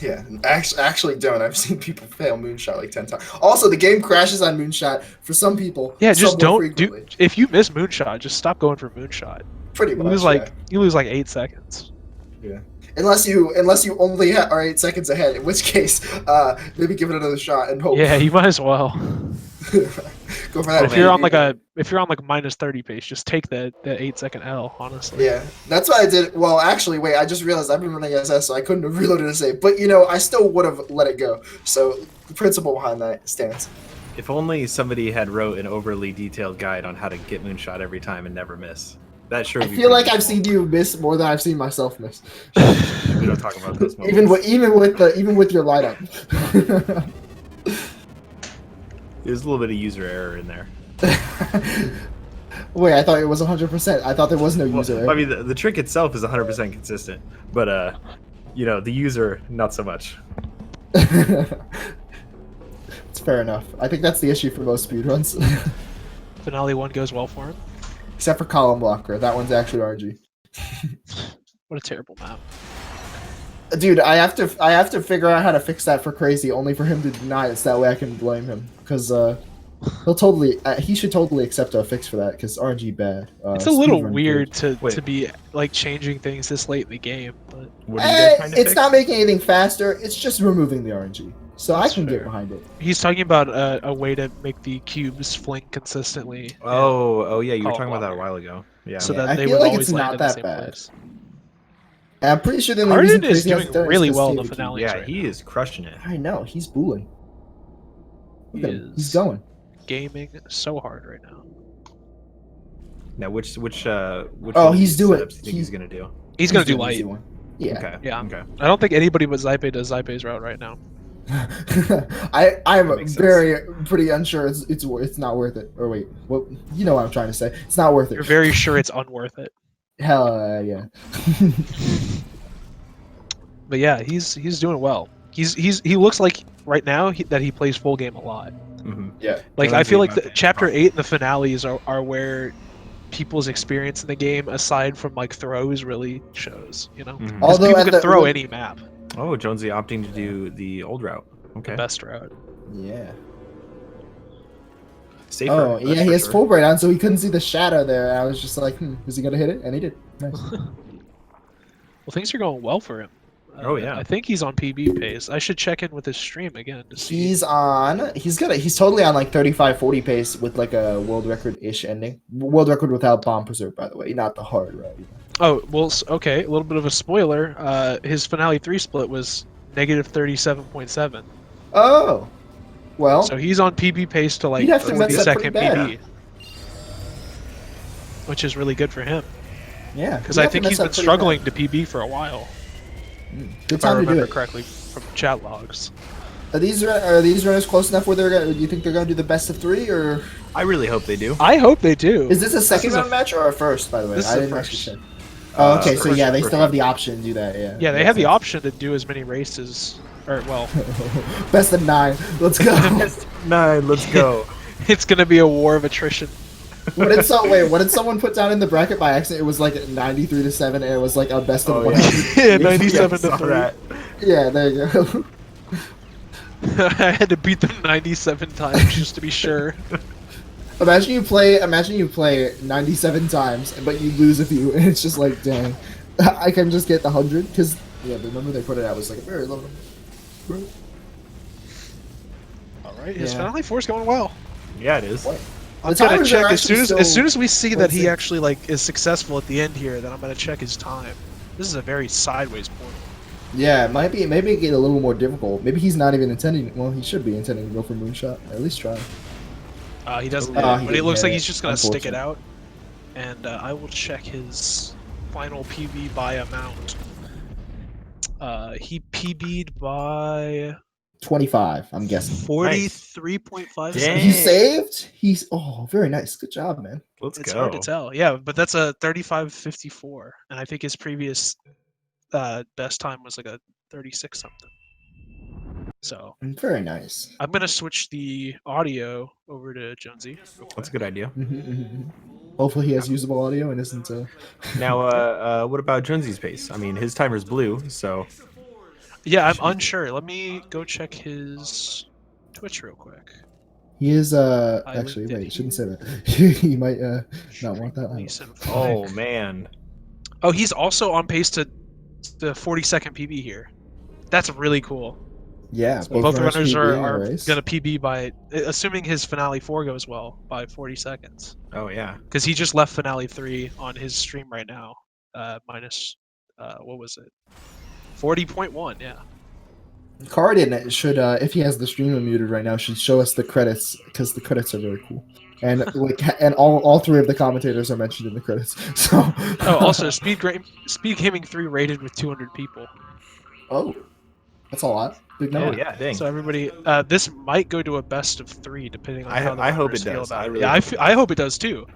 Yeah, actually don't. I've seen people fail Moonshot like 10 times. Also, the game crashes on Moonshot for some people. Yeah, just somewhat don't frequently. do. If you miss Moonshot, just stop going for Moonshot. Pretty You much, lose like 8 seconds. Yeah. Unless you only are 8 seconds ahead, in which case, maybe give it another shot and hope. Yeah, you might as well. Go for that. If you're on like minus 30 pace, just take the 8-second L. Honestly. Yeah, that's what I did. Well, actually, wait. I just realized I've been running SS, so I couldn't have reloaded a save. But I still would have let it go. So the principle behind that stands. If only somebody had wrote an overly detailed guide on how to get Moonshot every time and never miss. That sure. I feel like I've seen you miss more than I've seen myself miss. We don't talk about those moments. even with your lineup. There's a little bit of user error in there. Wait, I thought it was 100%. I thought there was no user error. I mean, the trick itself is 100% consistent, but the user not so much. It's fair enough. I think that's the issue for most speedruns. Finale 1 goes well for him. Except for Column Blocker. That one's actually RG. What a terrible map. Dude, I have to figure out how to fix that for Crazy, only for him to deny it, so that way I can blame him. Because he should totally accept a fix for that, because RNG bad. It's a little weird to be like changing things this late in the game. But what are you guys trying to fix? It's not making anything faster, it's just removing the RNG. So That's I can fair. get behind it. He's talking about a way to make the cubes fling consistently. Oh yeah, you were Column talking about that a blocker. while ago. Yeah. So Yeah, that I they feel would like always it's land not in the that same bad. place. And I'm pretty sure the only reason Carden is Crazy hasn't doing done it really is 'cause well in the David finale. Yeah, right he now. is crushing it. I know, he's bullying. Look at him. He's is going. gaming so hard right now. Now, which Oh, one of he's these doing setups do you think he's gonna do? He's gonna do doing the easy light. one. Yeah. Okay. Yeah. Okay. I don't think anybody but Zype does Zype's route right now. I'm makes pretty unsure it's not worth it. Or wait, what? You know what I'm trying to say? It's not worth it. You're very sure it's unworth it. Hell yeah. But yeah, he's doing well. He looks like right now that he plays full game a lot. Mm-hmm. Yeah. Like I feel like the chapter 8 and the finales are where people's experience in the game, aside from like throws, really shows. You know, Mhm. 'Cause Although people at can the- throw when- any map, Oh, Jonesy opting to do the old route. Okay. the best route. Yeah. Safer. Oh that's yeah, he for has sure. full bright on, so he couldn't see the shadow there. I was just like, is he gonna hit it? And he did. Nice. Well, things are going well for him. Oh, yeah. I think he's on PB pace. I should check in with his stream again to see. He's totally on like 35-40 pace with like a world record-ish ending. World record without bomb preserve, by the way, not the hard route. Oh well, okay. A little bit of a spoiler. His finale 3 split was negative 37.7. Oh, well. So he's on PB pace to like He'd have to mess up 42nd pretty bad. PB, which is really good for him Yeah, because he'd I have to think mess he's up been pretty struggling to PB for a while. bad. Good If I time to do remember it. correctly from chat logs. Are these runners close enough where do you think they're gonna do the best of 3, or I really hope they do. I hope they do. is this a second is round a- match or a first? By the way, This is I a didn't first. actually check. Oh, okay, so first yeah, they round. still have the option to do that. Yeah. Yeah, they Makes have the sense. option to do as many races, or well, Best of 9. Let's go. 9. Let's go. it's gonna be a war of attrition. What did someone put down in the bracket by accident? It was like 93-7, and it was like a best of Oh, 100. Yeah, 97 saw to 3. that. Yeah, there you go. I had to beat them 97 times just to be sure. Imagine you play 97 times, but you lose a few, and it's just like, dang, I can just get the 100 because the number they put it at was like a very low number. All right, his Yeah. finale 4's going well. Yeah, it is. I'm The gonna timers are check as actually soon as we see that he insane. actually like is successful at the end here. Then I'm gonna check his time. This is a very sideways point. Yeah, it might get a little more difficult. Maybe he's not even intending. Well, he should be intending to go for moonshot. At least try. He doesn't, Oh, but it looks like yeah, he's just gonna stick it unfortunate. out. And I will check his final PB by amount. He PB'd by 25, I'm guessing. 43.5. Dang. He saved. Very nice. Good job, man. Let's It's go. hard to tell. Yeah, but that's a 35.54, and I think his previous best time was like a 36 something. So Very nice. I'm gonna switch the audio over to Jonesy. real That's quick. a good idea. Hopefully he has usable audio and isn't. Now, what about Jonesy's pace? I mean, his timer's blue, so. Yeah, I'm unsure. Let me go check his Twitch real quick. He is I actually linked it wait, shouldn't say here. that. He might not want that. Recent Oh flick. man. Oh, he's also on pace to the 40-second PB here. That's really cool. Yeah, So both runners PBing in a are race. gonna PB by, assuming his finale 4 goes well, by 40 seconds. Oh yeah. Because he just left finale 3 on his stream right now, minus what was it? 40.1. Yeah. Carden should, if he has the stream muted right now, should show us the credits because the credits are very cool, and and all three of the commentators are mentioned in the credits. So. Oh, also SpeedGaming 3 rated with 200 people. Oh, that's a lot. Big number. Oh yeah, dang. So everybody, this might go to a best of 3 depending on how the I hope runners it feel does. about I it. really Yeah, hope I hope it does too.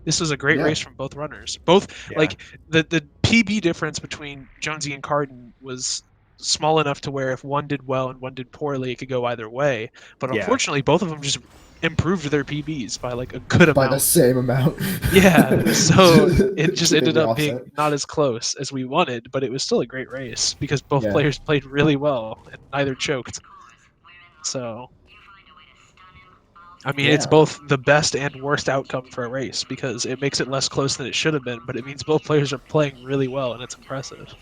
This was a great Yeah. race from both runners. Both Yeah. like the PB difference between Jonesy and Carden was small enough to where if one did well and one did poorly, it could go either way. But Yeah. unfortunately, both of them just improved their PBs by like a good By amount. the same amount. Yeah, so it just ended Big up being offset. not as close as we wanted, but it was still a great race because both Yeah. players played really well and neither choked. So, I mean, it's Yeah. both the best and worst outcome for a race because it makes it less close than it should have been, but it means both players are playing really well and it's impressive.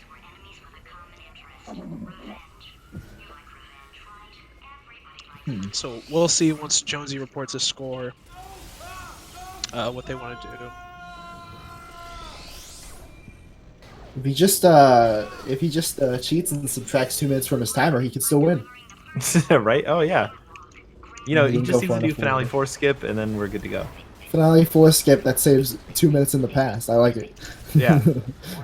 So we'll see once Jonesy reports his score what they want to do. If he just cheats and subtracts 2 minutes from his timer, he can still win. Right? Oh yeah. You know, He he didn't just go needs far to do enough finale forward. 4 skip, and then we're good to go. Finale 4 skip, that saves 2 minutes in the past. I like it. Yeah.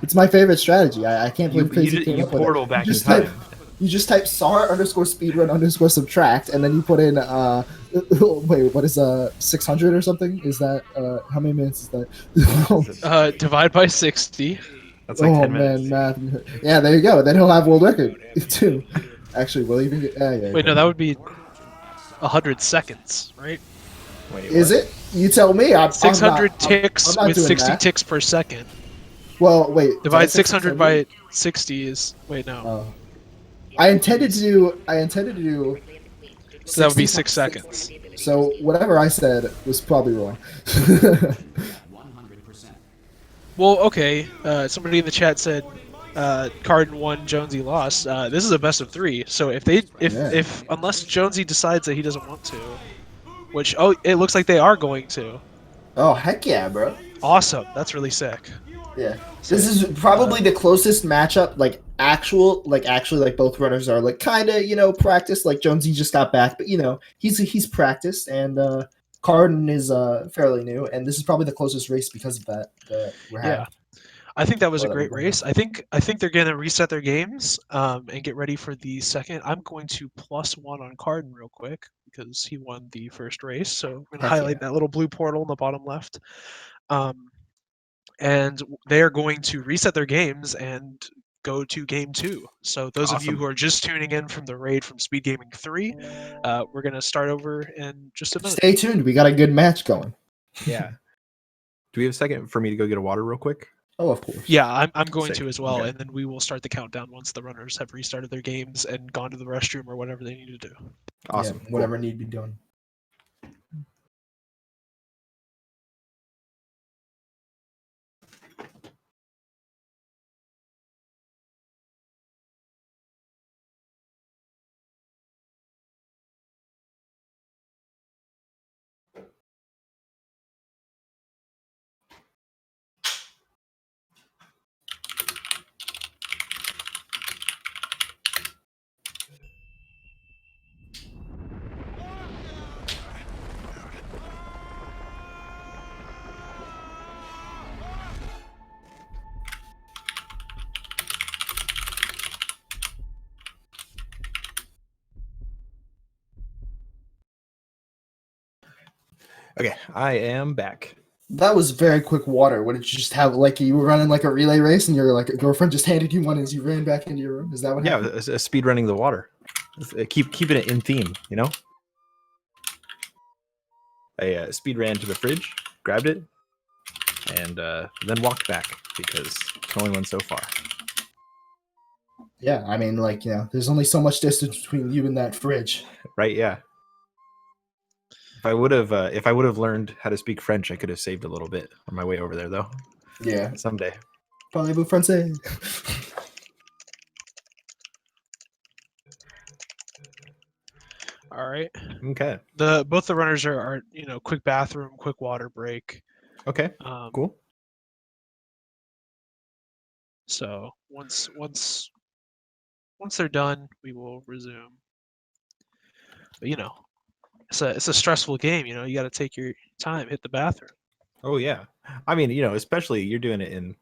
It's my favorite strategy. I can't believe Crazy came You up with portal it. back You in just type- time. You just type SAR underscore speedrun underscore subtract, and then you put in wait, what is 600 or something? Is that how many minutes is that? Divide by 60. That's like 10 minutes. Man, math. Yeah, there you go. Then he'll have world record too. Actually, will he even get? Yeah, Wait, no, that would be 100 seconds, right? Wait, is what? it? You tell me. 600 ticks I'm not with doing 60 that. ticks per second. Well, wait. Divide 600 by 60 is no. I intended to do. So that would be 60 6 seconds. So whatever I said was probably wrong. Well, okay. Somebody in the chat said Carden won, Jonesy lost. This is a best of 3. So if unless Jonesy decides that he doesn't want to, which it looks like they are going to. Oh heck yeah, bro! Awesome. That's really sick. Yeah, this is probably the closest matchup, actually both runners are kind of practiced. Like Jonesy just got back, but he's practiced, and Carden is fairly new, and this is probably the closest race because of that we're having. Yeah, I think that was a great race. I think they're gonna reset their games and get ready for the second. I'm going to +1 on Carden real quick because he won the first race. So we're gonna highlight that little blue portal in the bottom left. And they are going to reset their games and go to game 2. So those of you who are just tuning in from the raid from SpeedGaming 3, we're going to start over in just a minute. Stay tuned. We got a good match going. Yeah. Do we have a second for me to go get a water real quick? Oh, of course. Yeah, I'm going to as well, Okay. and then we will start the countdown once the runners have restarted their games and gone to the restroom or whatever they need to do. Awesome. Yeah, whatever need to be done. Okay, I am back. That was very quick water. What did you just have? Like you were running like a relay race, and your girlfriend just handed you one as you ran back into your room. Is that what happened? Yeah, speed running the water. Keeping it in theme, you know. I speed ran to the fridge, grabbed it, and then walked back because it only went so far. Yeah, I mean, like, there's only so much distance between you and that fridge. Right? Yeah. If I would have learned how to speak French, I could have saved a little bit on my way over there, though. Yeah. Someday. Parlez-vous français? All right. Okay. Both the runners are quick bathroom, quick water break. Okay. Cool. So once they're done, we will resume. But it's a stressful game. You got to take your time, hit the bathroom. Oh yeah. I mean, especially you're doing it in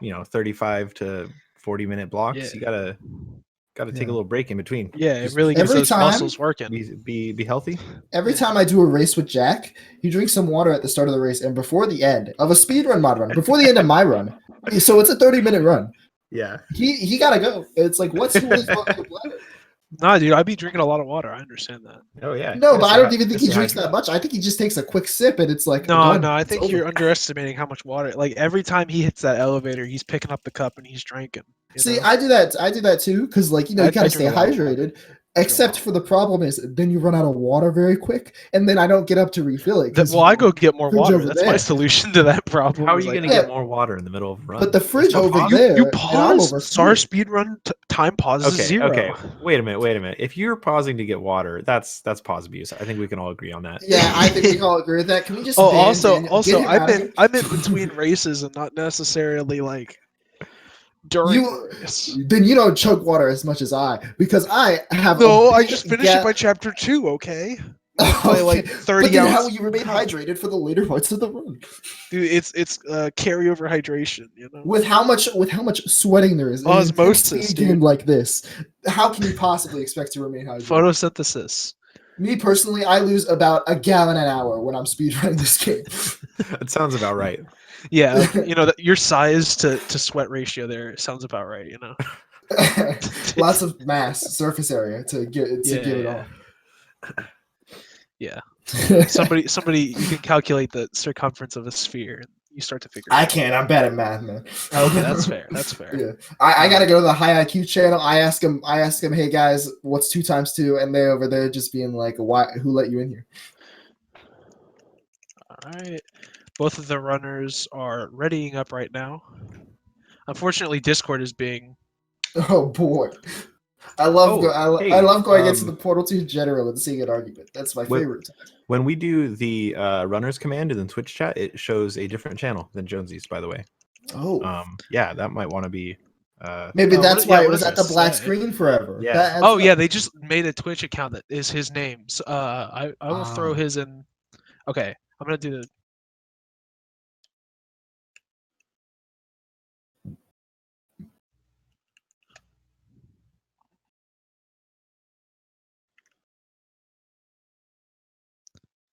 35 to 40-minute blocks. Yeah. You gotta take a little break in between. Yeah, it really gets those muscles working. Be healthy. Every time I do a race with Jack, he drinks some water at the start of the race and before the end of a speedrun mod run, before the end of my run. So it's a 30-minute run. Yeah. He gotta go. It's like, what's his bladder? Nah, dude, I'd be drinking a lot of water. I understand that. Oh yeah. No, but I don't even think he drinks that much. I think he just takes a quick sip and it's like, No, I think over. you're underestimating how much water. Like every time he hits that elevator, he's picking up the cup and he's drinking. See, I do that too, because you gotta stay hydrated. Except for the problem is then you run out of water very quick, and then I don't get up to refill it. Well, I go get more water. That's there. my solution to that problem. How are you going to get more water in the middle of a run? But the fridge over there. You pause. Star speedrun time pause is 0. Okay. Wait a minute. If you're pausing to get water, that's pause abuse. I think we can all agree on that. Yeah, I think we can all agree with that. Can we just? Also, I'm in between races and not necessarily like. Then you don't chug water as much as I, because I have. No, I just finished it by chapter 2. Okay. By like 30 but then hours. how will you remain hydrated for the later parts of the run? Dude, it's carryover hydration. With how much sweating there is. Osmosis. In a game like this, how can you possibly expect to remain hydrated? Photosynthesis. Me personally, I lose about a gallon an hour when I'm speedrunning this game. That sounds about right. Yeah, your size to sweat ratio there sounds about right. Lots of mass surface area to give it all. Yeah. Somebody, you can calculate the circumference of a sphere. And you start to figure. I can't. I'm bad at math, man. Okay, that's fair. That's fair. Yeah, I gotta go to the high IQ channel. I ask them, hey guys, what's 2 times 2? And they over there just being like, why? Who let you in here? All right. Both of the runners are readying up right now. Unfortunately, Discord is being. Oh boy, I love going into the Portal 2 general and seeing an argument. That's my favorite. When we do the runners command in the Twitch chat, it shows a different channel than Jonesy's, by the way. Oh. Yeah, that might want to be. Maybe that's why it was at the black screen forever. Yeah. Yeah, they just made a Twitch account that is his name. So, I will throw his in. Okay, I'm gonna do the.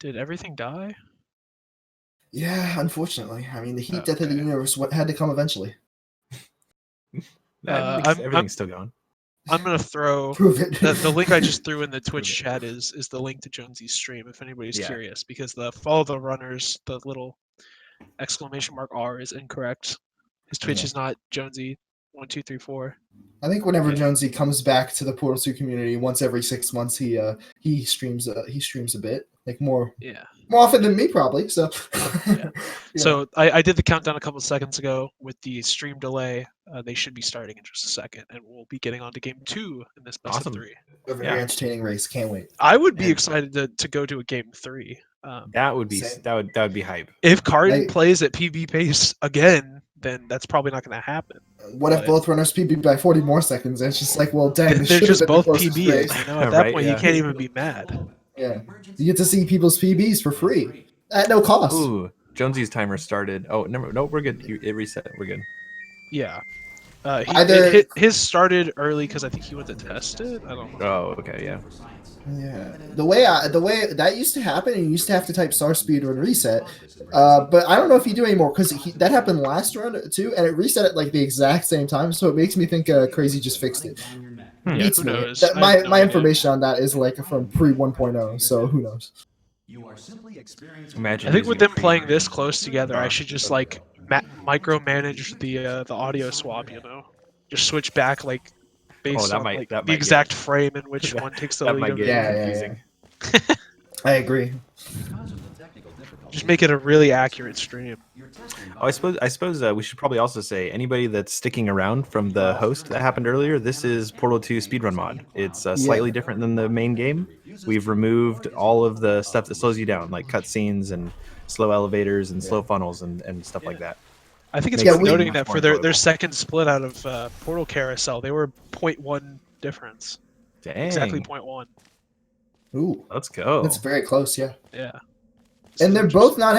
Did everything die? Yeah, unfortunately. I mean, the heat death of the universe had to come eventually. Everything's still going. I'm gonna throw the link I just threw in the Twitch chat is the link to Jonesy's stream if anybody's curious, because the follow the runners, the little exclamation mark R is incorrect. His Twitch is not Jonesy1234. I think whenever Jonesy comes back to the Portal 2 community once every 6 months, he streams a bit, like more often than me probably. So So I did the countdown a couple of seconds ago with the stream delay. They should be starting in just a second, and we'll be getting on to game 2 in this best of 3. A very entertaining race. Can't wait. I would be excited to go to a game 3. That would be hype. If Carden plays at PB pace again, then that's probably not going to happen. What if both runners PB by 40 more seconds? And it's just like, well, dang, they're just both PBs. At that point, you can't even be mad. Yeah, you get to see people's PBs for free at no cost. Ooh, Jonesy's timer started. Oh, no, we're good. It reset. We're good. Yeah. His started early because I think he went to test it. I don't know. Oh, okay, yeah. Yeah, the way that used to happen, and you used to have to type star speedrun reset, but I don't know if you do anymore because that happened last run too, and it reset at like the exact same time. So it makes me think Crazy just fixed it. Yeah, who knows? My information on that is like from pre 1.0, so who knows? Imagine I think with them playing this close together, I should just like micromanage the audio swap. You know, just switch back like based that on might- like that the might exact frame in which one takes the that lead. might Over get the other. confusing. I agree. Just make it a really accurate stream. Oh, I suppose we should probably also say anybody that's sticking around from the host that happened earlier. This is Portal 2 Speedrun mod. It's slightly different than the main game. We've removed all of the stuff that slows you down, like cutscenes and slow elevators and slow funnels and stuff like that. I think it's Makes worth the game noting much that more for their enjoyable. second split out of Portal Carousel, they were 0.1 difference. Dang, Exactly 0.1. Ooh, let's go. that's very close. Yeah. Yeah. And they're both not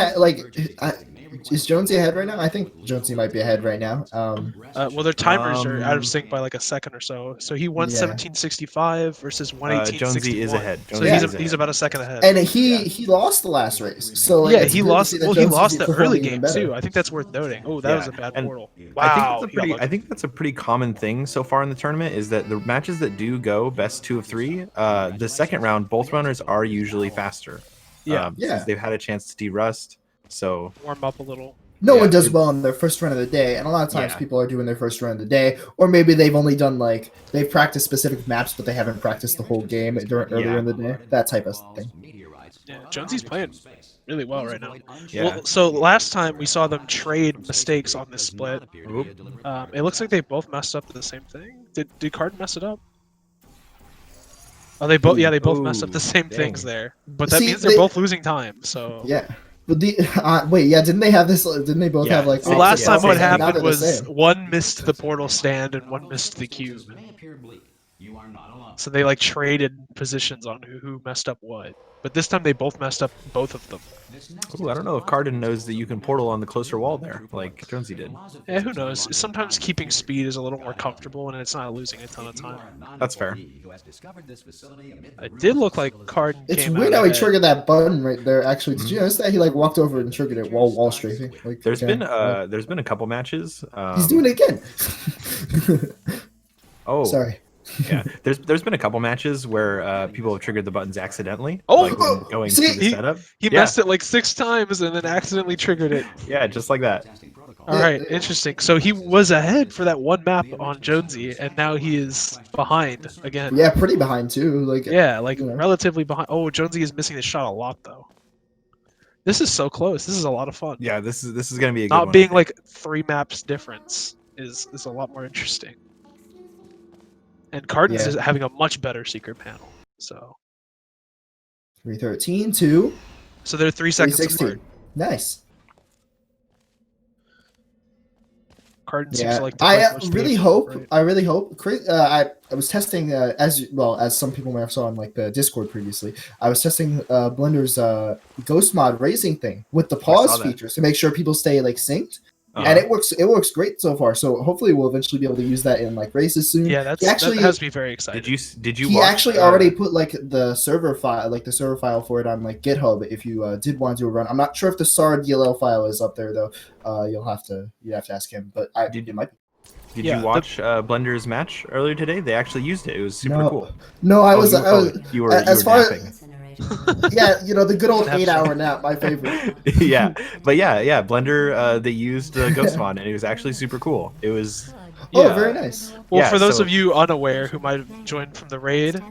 is Jonesy ahead right now? I think Jonesy might be ahead right now. Well, their timers are out of sync by like a second or so. So he won Yeah. 1765 versus Jonesy 118.61. is ahead. So Jonesy is he's ahead. about a second ahead. And he lost the last race. So like, Yeah, it's he good to lost. see that Well, he Jonesy's lost the performing early even game better. too. I think that's worth noting. Oh, that was a bad and portal. I Wow. think that's a pretty common thing so far in the tournament is that the matches that do go best 2 of 3, the second round, both runners are usually faster. Yeah. Because they've had a chance to de-rust. So Warm up a little. No one does it's- well in their first run of the day, and a lot of times Yeah. people are doing their first run of the day, or maybe they've only done they've practiced specific maps, but they haven't practiced the whole game earlier in the day. That type of thing. Yeah, Jonesy's playing really well right now. Yeah. Well, so last time we saw them trade mistakes on this split. It looks like they both messed up the same thing. Did Carden mess it up? Oh, they both. Yeah, they both messed up the same things there. But that means they're both losing time. So yeah. But wait, yeah, didn't they have this? Didn't they both have like? Well, last time what now happened they're the was same. one missed the portal stand and one missed the cube. So they like traded positions on who messed up what. But this time they both messed up both of them. Ooh, I don't know if Carden knows that you can portal on the closer wall there, like Jonesy did. Yeah, who knows? Sometimes keeping speed is a little more comfortable and it's not losing a ton of time. That's fair. It did look like Carden It's came weird out how he ahead. triggered that button right there. Actually, did you notice that he walked over and triggered it while wall strafing? There's been a couple matches. He's doing it again. Oh, sorry. Yeah, there's been a couple matches where people have triggered the buttons accidentally. Oh, like when going through the setup. He messed it like 6 times and then accidentally triggered it. Yeah, just like that. All right, interesting. So he was ahead for that one map on Jonesy, and now he is behind again. Yeah, pretty behind too. Relatively behind. Oh, Jonesy is missing his shot a lot though. This is so close. This is a lot of fun. Yeah, this is gonna be a good Not one, being like 3 maps difference is a lot more interesting. And Carden's is having a much better secret panel. So 313 2. So they're 3 seconds 316. apart. Nice. Carden seems to like to I play more really stage, hope. right? I really hope. I was testing as some people may have saw on like the Discord previously. I was testing Blender's Ghost mod racing thing with the pause features to make sure people stay like synced. And it works great so far. So hopefully we'll eventually be able to use that in like races soon. Yeah, that has me very excited. Did you? He watch, actually already put like the server file for it on like GitHub. If you did want to do a run, I'm not sure if the SAR DLL file is up there though. You'd have to ask him. But it might be. Did you watch Blender's match earlier today? They actually used it. It was super cool. No, I was. You were napping. Yeah, the good old 8 8-hour nap, my favorite. Yeah, but yeah, Blender they used Ghost mod, and it was actually super cool. It was. Oh, very nice. Well, for those of you unaware who might have joined from the raid,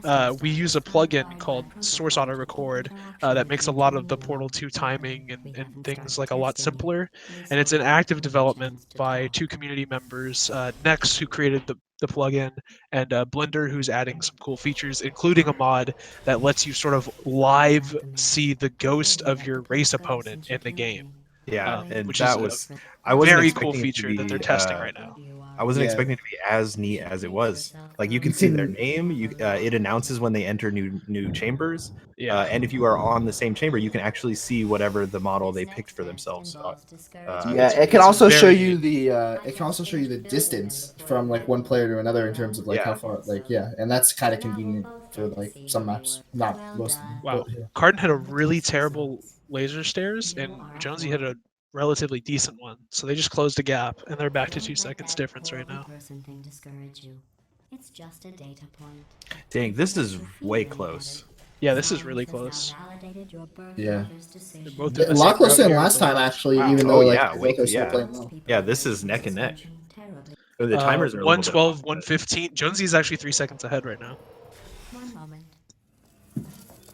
we use a plugin called Source Auto Record that makes a lot of the Portal 2 timing and things like a lot simpler. And it's in active development by 2 community members, Nex, who created the plugin, and Blender, who's adding some cool features, including a mod that lets you sort of live see the ghost of your race opponent in the game. Yeah, and which that is was I wasn't very expecting cool feature that they're testing right now. I wasn't expecting it to be as neat as it was. Like you can see their name. It announces when they enter new chambers. Yeah. And if you are on the same chamber, you can actually see whatever the model they picked for themselves. It can also show you the distance from like one player to another in terms of like how far. And that's kind of convenient for like some maps, not most. Wow. Carden had a really terrible laser stairs, and Jonesy had a relatively decent one, so they just closed the gap and they're back to 2 seconds difference right now. Dang, this is way close. Yeah, this is really close. Yeah. They're both A doing the lot same closer route than here, last but- time, actually, Wow. even Oh though like yeah, both are still playing well. yeah. This is neck and neck. Oh, the timers are a little bit 112, off, but- 115. Jonesy's actually 3 seconds ahead right now.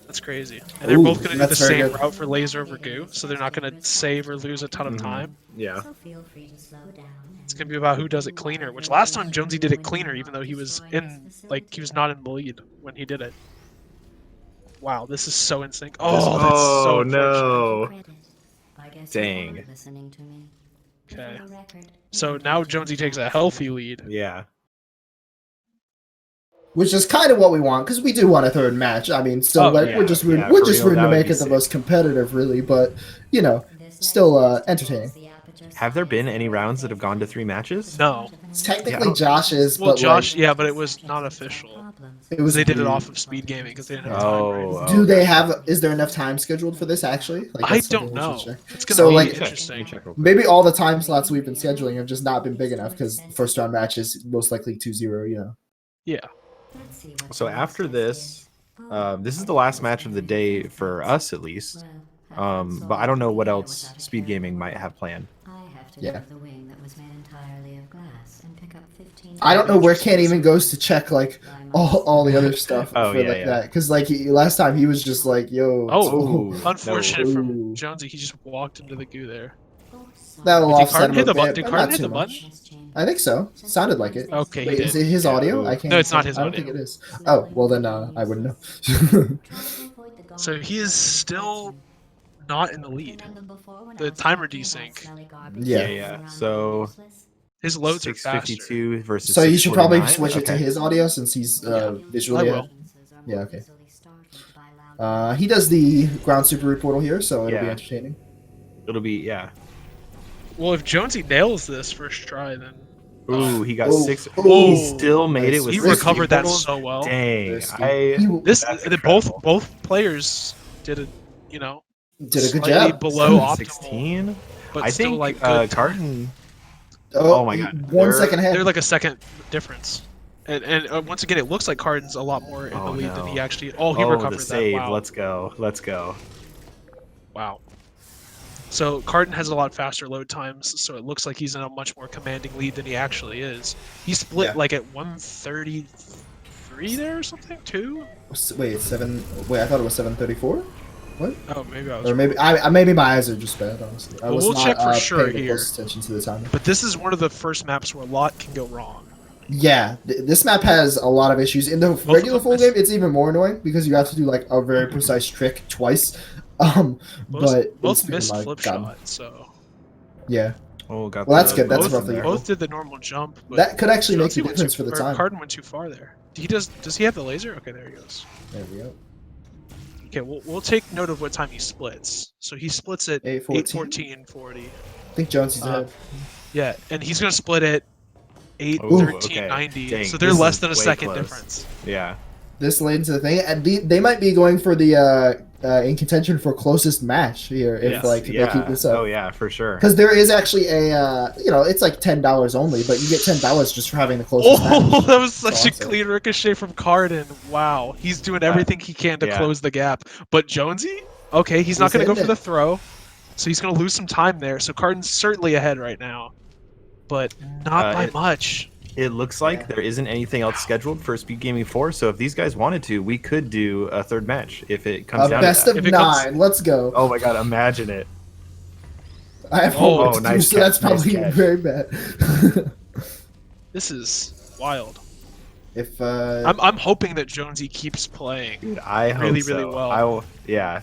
That's crazy. And they're Ooh, both going to do the that's very same good. route for laser over goo, so they're not going to save or lose a ton of Mhm. time. Yeah. It's going to be about who does it cleaner, which last time Jonesy did it cleaner, even though he was in, like, he was not in the lead when he did it. Wow, this is so in sync. Oh, that's so unfortunate. no. Dang. Okay. So now Jonesy takes a healthy lead. Yeah. Which is kind of what we want, because we do want a third match. I mean, still, Oh, like, yeah, we're just rooting, yeah, we're for just real, rooting that to would make be it the sick. most competitive, really. But you know, still entertaining. Have there been any rounds that have gone to 3 matches? No. It's Yeah, I technically don't- Josh's, Well, but Josh, like, yeah, but it was not official. it was They did it weird. off of SpeedGaming because they didn't have time, right? Oh, Do they gotcha. have? Is there enough time scheduled for this? Actually, like, I that's something don't we should know. check. It's going to So, be like, Let me interesting. check real quick. Maybe all the time slots we've been scheduling have just not been big enough because first round matches most likely 2-0. You know. Yeah. So after this, this is the last match of the day for us at least. But I don't know what else SpeedGaming might have planned. Yeah. I don't know where Ken even goes to check like all the other stuff Oh, for yeah, like yeah. that, because like last time he was just like, "Yo, Oh, Ooh, unfortunate no. from Ooh. Jonesy. He just walked into the goo there. that'll Did offset Carden him hit a the button? bit, Did but Carden not hit too the much." button? I think so. Sounded like it. Okay, he Wait, is did. it his Yeah, audio? ooh. I can't. No, it's not his I don't think audio. it is. Oh, well then I wouldn't know. So he is still not in the lead. The timer desync. Yeah, Yeah. yeah. So His loads are faster. 652 versus So you should probably 649? switch it to Okay. his audio since he's I visually. will. Yeah. Okay. He does the ground super root portal here, so it'll be Yeah. entertaining. It'll be, yeah. Well, if Jonesy nails this first try, then Ooh, he got Oh, 6. oh, He still made it nice. with he 6 recovered that portals? so well. Dang. Risky. This That's the, incredible. both players did it, you know, Did a good slightly job. below optimal, 16? but I still think like good. Carden. Oh, Oh my God. 1 second ahead. They're like a second difference. And once again, it looks like Carden's a lot more in the Oh, lead than no. he actually. Oh, he Oh, recovered the that. save. Wow. Let's go. Let's go. Wow. So Carden has a lot faster load times, so it looks like he's in a much more commanding lead than he actually is. He split Yeah. like at 133 there or something, 2? Wait, 7. Wait, I thought it was 7:34. What? Oh, maybe I was. Or maybe maybe my eyes are just bad. Honestly, I Well, was we'll not check for sure paying here. close attention to the timer. But this is one of the first maps where a lot can go wrong. Yeah, this map has a lot of issues. In the of regular them full is- game, it's even more annoying because you have to do like a very precise trick twice. But Both in missed Speedrun, flip God, shot, so yeah, Oh, got Well, that's the good. That's bonus roughly in there. both did the normal jump. But that could actually make Jonesy the went difference too- for the or time. Carden went too far there. Does he have the laser? Okay, there he goes. There we go. Okay, we'll take note of what time he splits. So he splits at 8:14? 8:14:40. I think Jonesy's Uh, ahead. Yeah, and he's gonna split at Ooh, 8:13:90. okay. So Dang, they're this less is than a way second close. difference. Yeah. This leads to the thing, and they might be going for the in contention for closest match here if Yes. like Yeah. they keep this up. Oh, yeah, for sure. Because there is actually a it's like $10 only, but you get $10 just for having the closest match. Oh, that was So such a awesome. clean ricochet from Carden. Wow, he's doing everything he can to yeah. close the gap. But Jonesy, okay, he's not He's gonna go hitting for the it. throw, so he's gonna lose some time there. So Carden's certainly ahead right now, but not by much. It looks like Yeah. there isn't anything else scheduled for SpeedGaming 4, so if these guys wanted to, we could do a third match if it comes A down best to of that. If it comes- 9. Let's go. Oh my god, imagine it. I have Oh, homework to do, nice so that's catch, nice probably catch. very bad. This is wild. If I'm hoping that Jonesy keeps playing Dude, I hope really, so. really well. Yeah.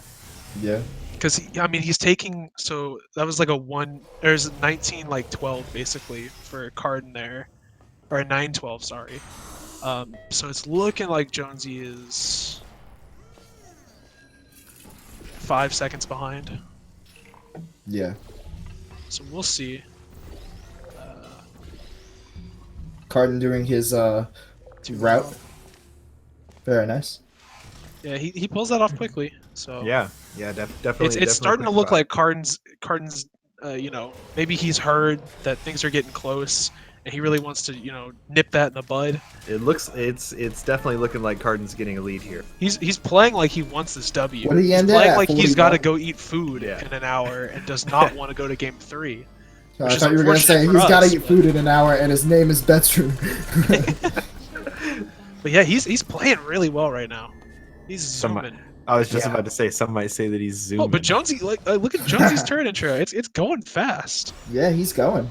yeah, because I mean he's taking, so that was like a 1. There's 19 like 12 basically for Carden there, or a 9-12, sorry. So it's looking like Jonesy is 5 seconds behind. yeah. So we'll see. Carden doing his route. Very nice. Yeah, he pulls that off quickly. So Yeah. Yeah, definitely. it's starting to look like Carden's you know, maybe he's heard that things are getting close and he really wants to, nip that in the bud. It's definitely looking like Carden's getting a lead here. He's playing like he wants this W. What did he He's end playing at? like he's 41? got to go eat food Yeah. in an hour and does not want to go to game 3. I thought you were gonna say he's got to eat food in an hour, and his name is Betru. But yeah, he's playing really well right now. He's zooming. I was just about to say, some might say that he's zooming. Oh, but Jonesy, look at Jonesy's turret intro. It's going fast. Yeah, he's going.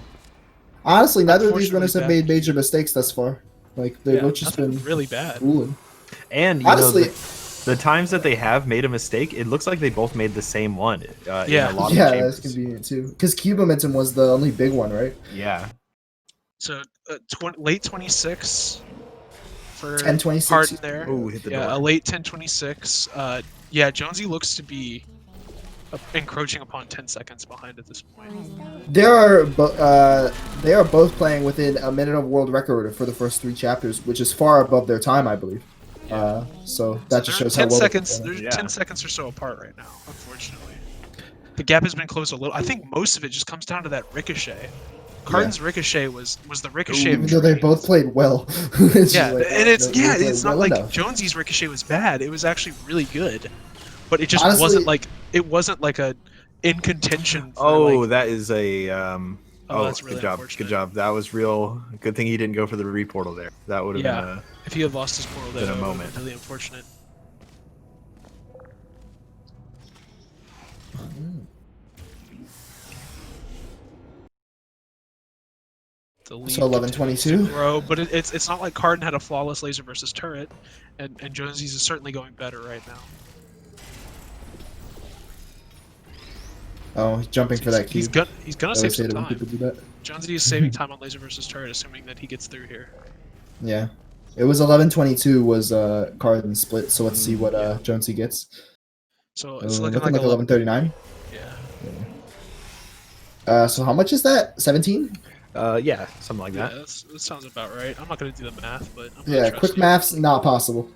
Honestly, neither of these runners have Unfortunately made major mistakes thus far. Like they've both just been really bad. fooling. And Honestly, the times that they have made a mistake, it looks like they both made the same one. Yeah. in a lot of yeah, chambers. that's convenient too. Because Cube Momentum was the only big one, right? Yeah. So late 26 for 10-26. Carden there. Ooh, hit the Yeah, door. a late 10:26. Yeah, Jonesy looks to be encroaching upon 10 seconds behind at this point. They are both playing within a minute of world record for the first 3 chapters, which is far above their time, I believe. So that just They're shows how 10 well. seconds. They're Yeah. 10 seconds or so apart right now, unfortunately. The gap has been closed a little. I think most of it just comes down to that ricochet. Carden's ricochet was the ricochet. Even though they both played well. It's just Yeah, like, and it's they played it's not well like enough. Jonesy's ricochet was bad. It was actually really good, but it just Honestly- wasn't like a in contention. For Oh, like, that is a. that's really good job. unfortunate. Good job. That was real. Good thing he didn't go for the reportal there. That would have Yeah. been if he had lost his portal, Been a that would have moment. been really unfortunate. The lead So 11-22? continues to grow, but it's not like Carden had a flawless laser versus turret, and Jonesy's is certainly going better right now. Oh, he's jumping for that He's cube. gonna I save always some hate it when people time. do that. Jonesy is saving time on laser versus turret, assuming that he gets through here. Yeah. It was 11-22 was Carden split, so let's see what Jonesy gets. So it's looking Looking like like 11-39. Yeah. So how much is that? 17? yeah, something like Yeah, that. that sounds about right. I'm not gonna do the math, but I'm gonna Yeah, trust quick you. math's not possible.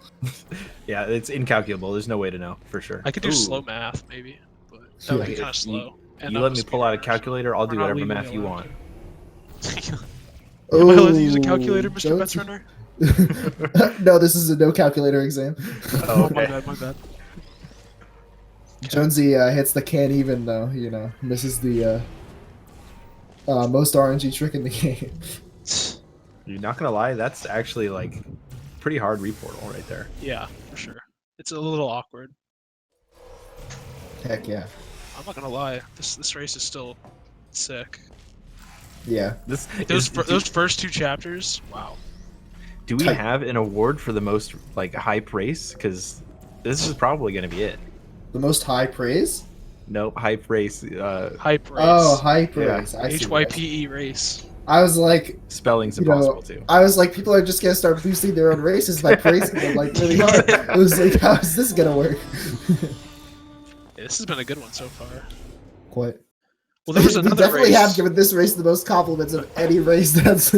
Yeah, it's incalculable. There's no way to know for sure. I could do Ooh. slow math maybe, but that would be Yeah, kind of slow. And You I'm let a me pull out a speedrunner, calculator. I'll we're do not whatever legally math you allowed want. to. Am I allowed to use a calculator, Mr. Jonesy- Betrunner? No, this is a no calculator exam. Oh, my bad, my bad. Jonesy hits the can't even though, misses the most RNG trick in the game. You're not gonna lie, that's actually like pretty hard reportal right there. Yeah, for sure. It's a little awkward. Heck yeah. I'm not gonna lie. This race is still sick. Yeah. Those first 2 chapters, wow. Do we Tight. have an award for the most like hype race? Because this is probably gonna be it. The most high praise? Nope, hype race. Hype race. Oh, high praise. Yeah. I see what it is. HYPE race. I was like, Spelling's You know, impossible too. I was like, people are just gonna start boosting their own races by praising them like really hard. I was like, how is this gonna work? Yeah, this has been a good one so far. Quite. Well, there was We another definitely race. have given this race the most compliments of any race. That's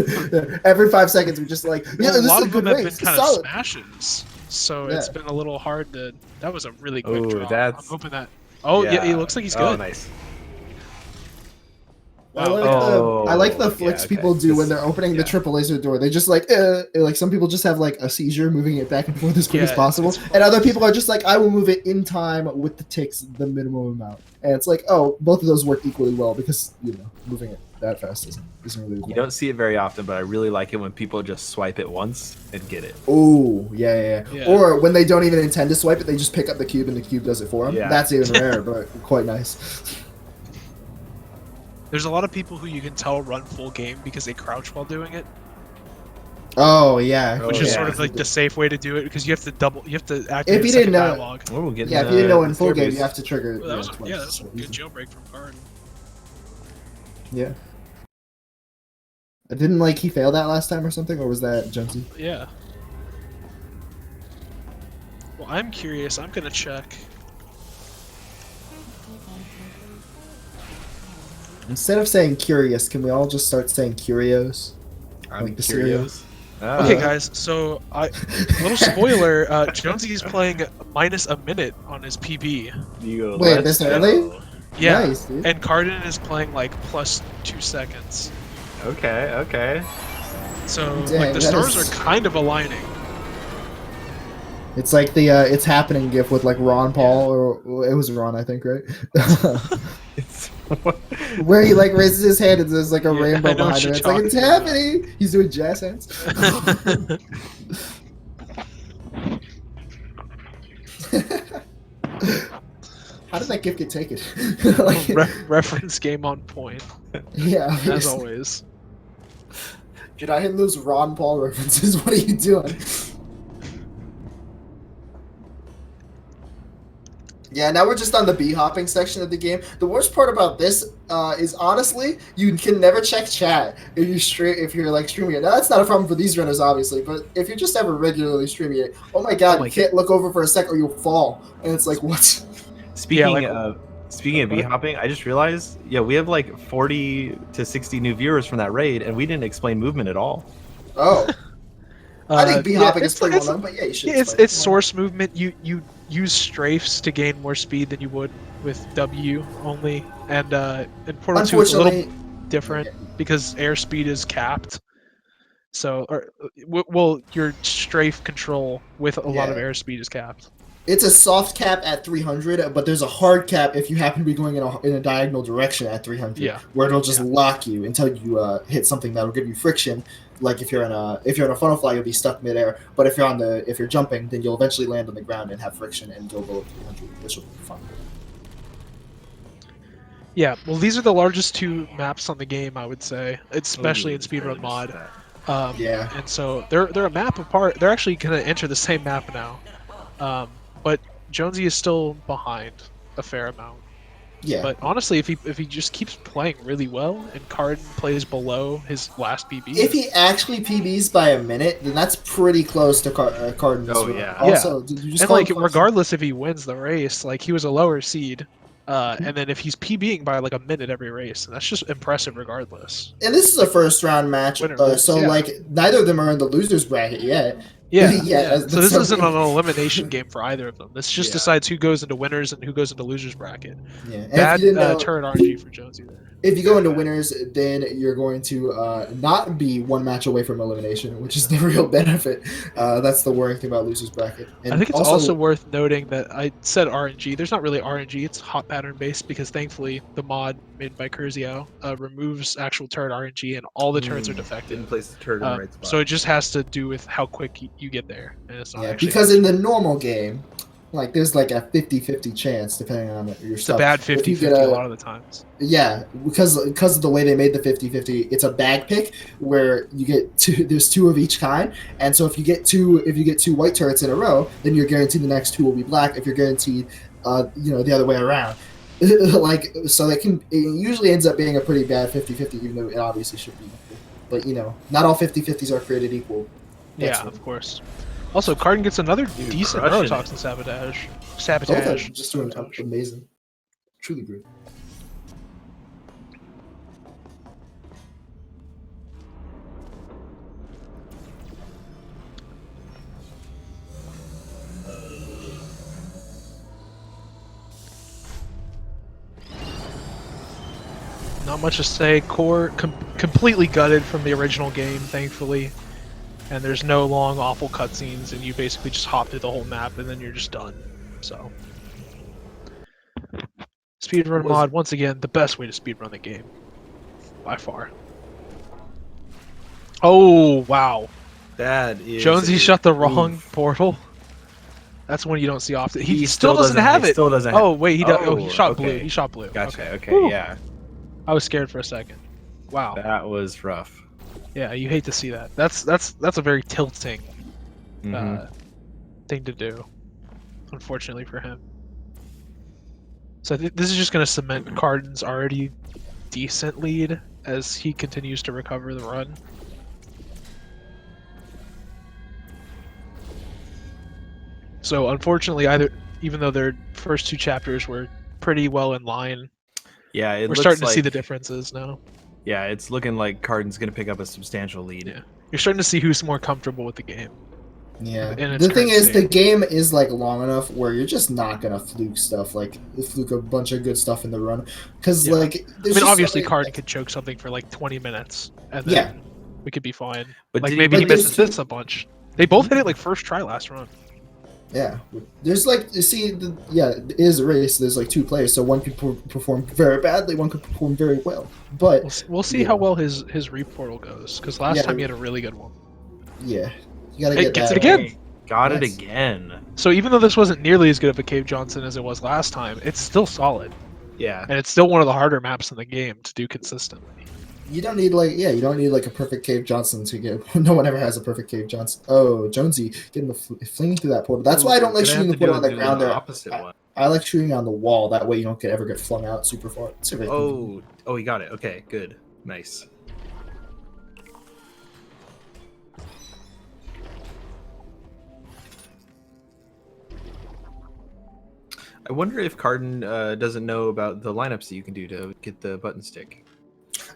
every 5 seconds we're just like, yeah, Well, this a lot is a of good them have race. been kind It's of solid. smashes, so Yeah. it's been a little hard to. That was a really quick Ooh, draw. that's- I'm hoping that. Oh yeah, he looks like he's Oh, good. nice. I like the Oh, flicks yeah, okay. people do when This- they're opening the yeah. triple laser door. They just like some people just have like a seizure moving it back and forth as quick Yeah, as possible, it's and other people are just like, I will move it in time with the ticks the minimum amount. And it's like, oh, both of those work equally well because moving it that fast isn't really You required. don't see it very often, but I really like it when people just swipe it once and get it. Oh, yeah. Yeah. Or when they don't even intend to swipe it, they just pick up the cube and the cube does it for them. Yeah. That's even rare, but quite nice. There's a lot of people who you can tell run full game because they crouch while doing it, Oh, yeah. which Oh, is yeah. sort of like the safe way to do it because you have to activate If you the second didn't know- dialogue. Oh, we're getting Yeah, if you didn't know in the full game, staircase. you have to trigger it. Well, that was twice. yeah, that was a So good easy. jailbreak from Carden. Yeah. I didn't he fail that last time or something, or was that Jonesy? Yeah. Well, I'm curious. I'm gonna check. Instead of saying curious, can we all just start saying curios? I'm like the cereal. curious. Okay, guys. So, little spoiler: Jonesy is playing minus a minute on his PB. You go, Wait, let's this early? go. Yeah, Nice, dude. and Carden is playing like plus 2 seconds. Okay. So Dang, like the that stars is- are kind of aligning. It's like the "It's Happening" gif with like Ron Paul, or it was Ron, I think, right? It's Where he like raises his hand and there's like a Yeah, I rainbow know what behind him. you're It's like it's talking about. happening. He's doing jazz hands. How did that gif get taken? Like, Reference game on point, yeah, as obviously. always. You're not hitting those Ron Paul references. What are you doing? Yeah, now we're just on the bee hopping section of the game. The worst part about this is honestly, you can never check chat if you're like streaming it. Now that's not a problem for these runners, obviously, but if you're just ever regularly streaming it, oh my god, Oh my you can't look over for a sec or you'll fall. And it's like, what? Speaking like- of bee hopping, I just realized, we have like 40 to 60 new viewers from that raid, and we didn't explain movement at all. Oh, I think bee hopping is it's- pretty well it's- known, but yeah, you should. Yeah, it's explain it. source movement. You use strafes to gain more speed than you would with W only, and in Portal 2 it's a Unfortunately, little different because airspeed is capped. So, your strafe control with a lot of Yeah. airspeed is capped. it's a soft cap at 300, but there's a hard cap if you happen to be going in a diagonal direction at 300, Yeah. where it'll just lock you until you hit something that'll give you friction. Like if you're in a funnel fly, you'll be stuck midair. But if you're jumping, then you'll eventually land on the ground and have friction and go below 300, which will be fun. Yeah, well, these are the largest two maps on the game, I would say, especially in Speedrun Mod. Yeah. And so they're a map apart. They're actually gonna enter the same map now, but Jonesy is still behind a fair amount. Yeah. But honestly, if he just keeps playing really well and Carden plays below his last PB, If he actually PBs by a minute, then that's pretty close to Carden's. Oh, yeah. Also, did you just and call like him close? regardless if he wins the race, like he was a lower seed, and then if he's PBing by like a minute every race, that's just impressive regardless. And this is a first round match, so yeah. like neither of them are in the losers bracket yet. Yeah, Yeah, So this that's isn't something- an elimination game for either of them. This just Yeah. decides who goes into winners and who goes into losers bracket. Yeah. And Bad if you didn't know, turret RNG for Jonesy there. if you go into winners, then you're going to not be one match away from elimination, which is the real benefit. That's the worrying thing about losers bracket. And I think it's also worth noting that I said RNG. There's not really RNG. It's hot pattern based because thankfully the mod made by Kurzio removes actual turret RNG and all the turrets are defective. Didn't place the turret in the right spot. So it just has to do with how quick you get there, and it's not yeah, actually. because in the normal game, like there's like a 50-50 chance depending on your It's stuff. a bad If you 50-50 get a lot of the times. Yeah, because of the way they made the 50-50, it's a bag pick where you get there's two of each kind, and so if you get two white turrets in a row, then you're guaranteed the next two will be black. If you're guaranteed, the other way around, like so it usually ends up being a pretty bad 50-50, even though it obviously should be. But not all 50-50s are created equal. Yeah, of course. Also, Carden gets another decent crushing it. neurotoxin sabotage. Both are Sabotage. just doing amazing, truly great. Not much to say. Core completely gutted from the original game, thankfully. And there's no long, awful cutscenes, and you basically just hop through the whole map, and then you're just done. So, speedrun mod, once again, the best way to speedrun the game, by far. Oh wow! That is Jonesy shut the wrong oof. portal. That's one you don't see often. He still doesn't have it. Still doesn't. Oh wait, he does. Oh, he Oh, shot okay. blue. He shot blue. Gotcha. Okay. Whew. Yeah. I was scared for a second. Wow. That was rough. Yeah, you hate to see that. That's a very tilting Mhm. thing to do, unfortunately for him. So this is just going to cement Carden's already decent lead as he continues to recover the run. So unfortunately, even though their first two chapters were pretty well in line, Yeah, we're starting to see the differences now. Yeah, it's looking like Carden's gonna pick up a substantial lead. Yeah. You're starting to see who's more comfortable with the game. Yeah. in its The thing current is, the state. game is like long enough where you're just not gonna fluke stuff, like fluke a bunch of good stuff in the run, because Yeah. like I there's mean, just obviously, something- Carden could choke something for like 20 minutes, and then Yeah. we could be fine. But Like did maybe he but misses this a bunch. They both hit it like first try last run. Yeah, there's like you see, it is a race. There's like 2 players, so one could perform very badly, one could perform very well. But We'll see how well his reportal goes, because last time he had a really good one. Yeah, you gotta Hey, get gets that. it again. Got it Nice. again. So even though this wasn't nearly as good of a Cave Johnson as it was last time, it's still solid, Yeah. and it's still one of the harder maps in the game to do consistently. You don't need you don't need like a perfect Cave Johnson to get. No one ever has a perfect Cave Johnson. Oh, Jonesy getting flinging through that portal. That's why I don't like shooting the portal on the ground there. Opposite one. I like shooting on the wall. That way you don't ever get flung out super far. It's a great thing. Oh, he got it. Okay, good, nice. I wonder if Carden doesn't know about the lineups that you can do to get the button stick.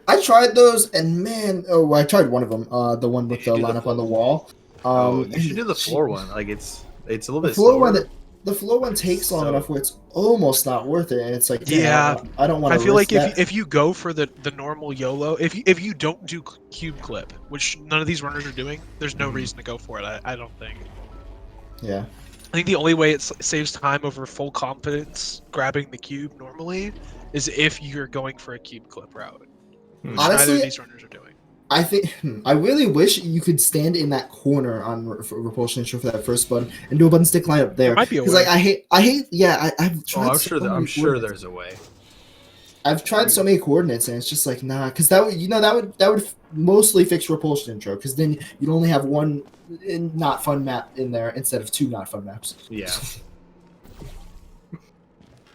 I tried those, and man, I tried one of them. The one with the lineup on the wall. You should do the floor one. Like it's a little The bit floor slower. one. The floor one takes long enough where it's almost not worth it, and it's like, Yeah, I don't want to. I feel like that. if you go for the normal YOLO, if you don't do cube clip, which none of these runners are doing, there's no reason to go for it. I don't think. Yeah. I think the only way it saves time over full confidence grabbing the cube normally is if you're going for a cube clip route, which neither Honestly, of these runners are doing. I think I really wish you could stand in that corner on repulsion intro for that first button and do a button stick lineup there. Might be a Because way. like I hate. Yeah, I've tried. I'm sure there's a way. I've tried so many coordinates and it's just like nah, because that would mostly fix repulsion intro, because then you'd only have one not fun map in there instead of 2 not fun maps. Yeah.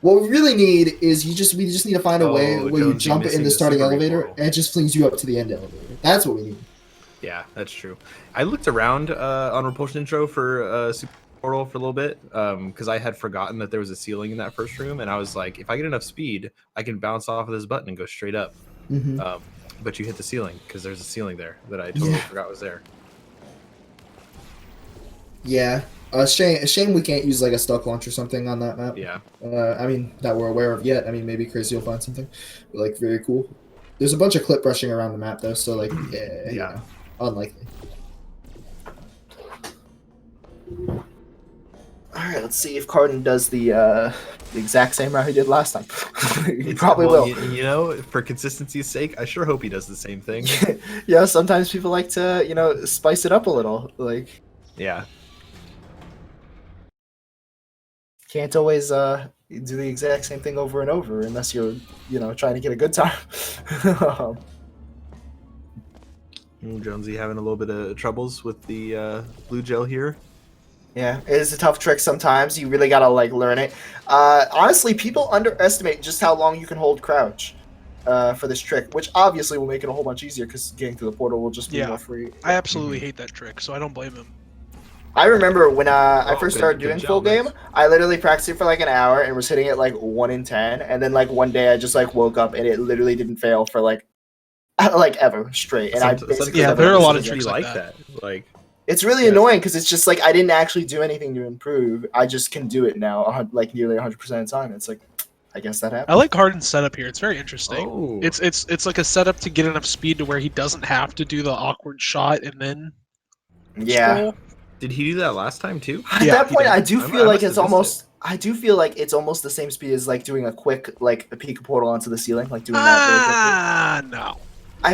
What we really need is we just need to find a way where you Jonesy jump in missing the the starting super elevator portal. and it just flings you up to the end elevator. That's what we need. Yeah, that's true. I looked around on Repulsion Intro for Super Portal for a little bit because I had forgotten that there was a ceiling in that first room, and I was like, if I get enough speed, I can bounce off of this button and go straight up. Mm-hmm. But you hit the ceiling because there's a ceiling there that I totally forgot was there. Yeah. Shame we can't use like a stuck launch or something on that map. Yeah. I mean, that we're aware of yet. I mean, maybe Crazy will find something like very cool. There's a bunch of clip brushing around the map though, so like, yeah. You know, unlikely. All right, let's see if Carden does the exact same route he did last time. He probably will. You know, for consistency's sake, I sure hope he does the same thing. Yeah, sometimes people like to, spice it up a little. Like, Yeah. can't always do the exact same thing over and over unless you're, trying to get a good time. Jonesy having a little bit of troubles with the blue gel here. Yeah, it is a tough trick sometimes. You really gotta learn it. Honestly, people underestimate just how long you can hold crouch for this trick, which obviously will make it a whole bunch easier because getting through the portal will just be more free. I absolutely hate that trick, so I don't blame him. I remember when I first started good doing job, full game, nice. I literally practiced it for like an hour and was hitting it like 1 in 10, and then like one day I just woke up and it literally didn't fail for like ever straight. And I basically Yeah, there are a lot of Sometimes tricks you like that. Like, it's really annoying because it's just like I didn't actually do anything to improve. I just can do it now, like nearly 100% of the time. It's like, I guess that I happened. like Carden's setup here. It's very interesting. oh, It's like a setup to get enough speed to where he doesn't have to do the awkward shot and then Yeah. scroll. did he do that last time too? At Yeah, that he point, did. I do I feel like must it's have missed almost. I do feel like it's almost the same speed as like doing a quick a peek portal onto the ceiling, like doing that. No.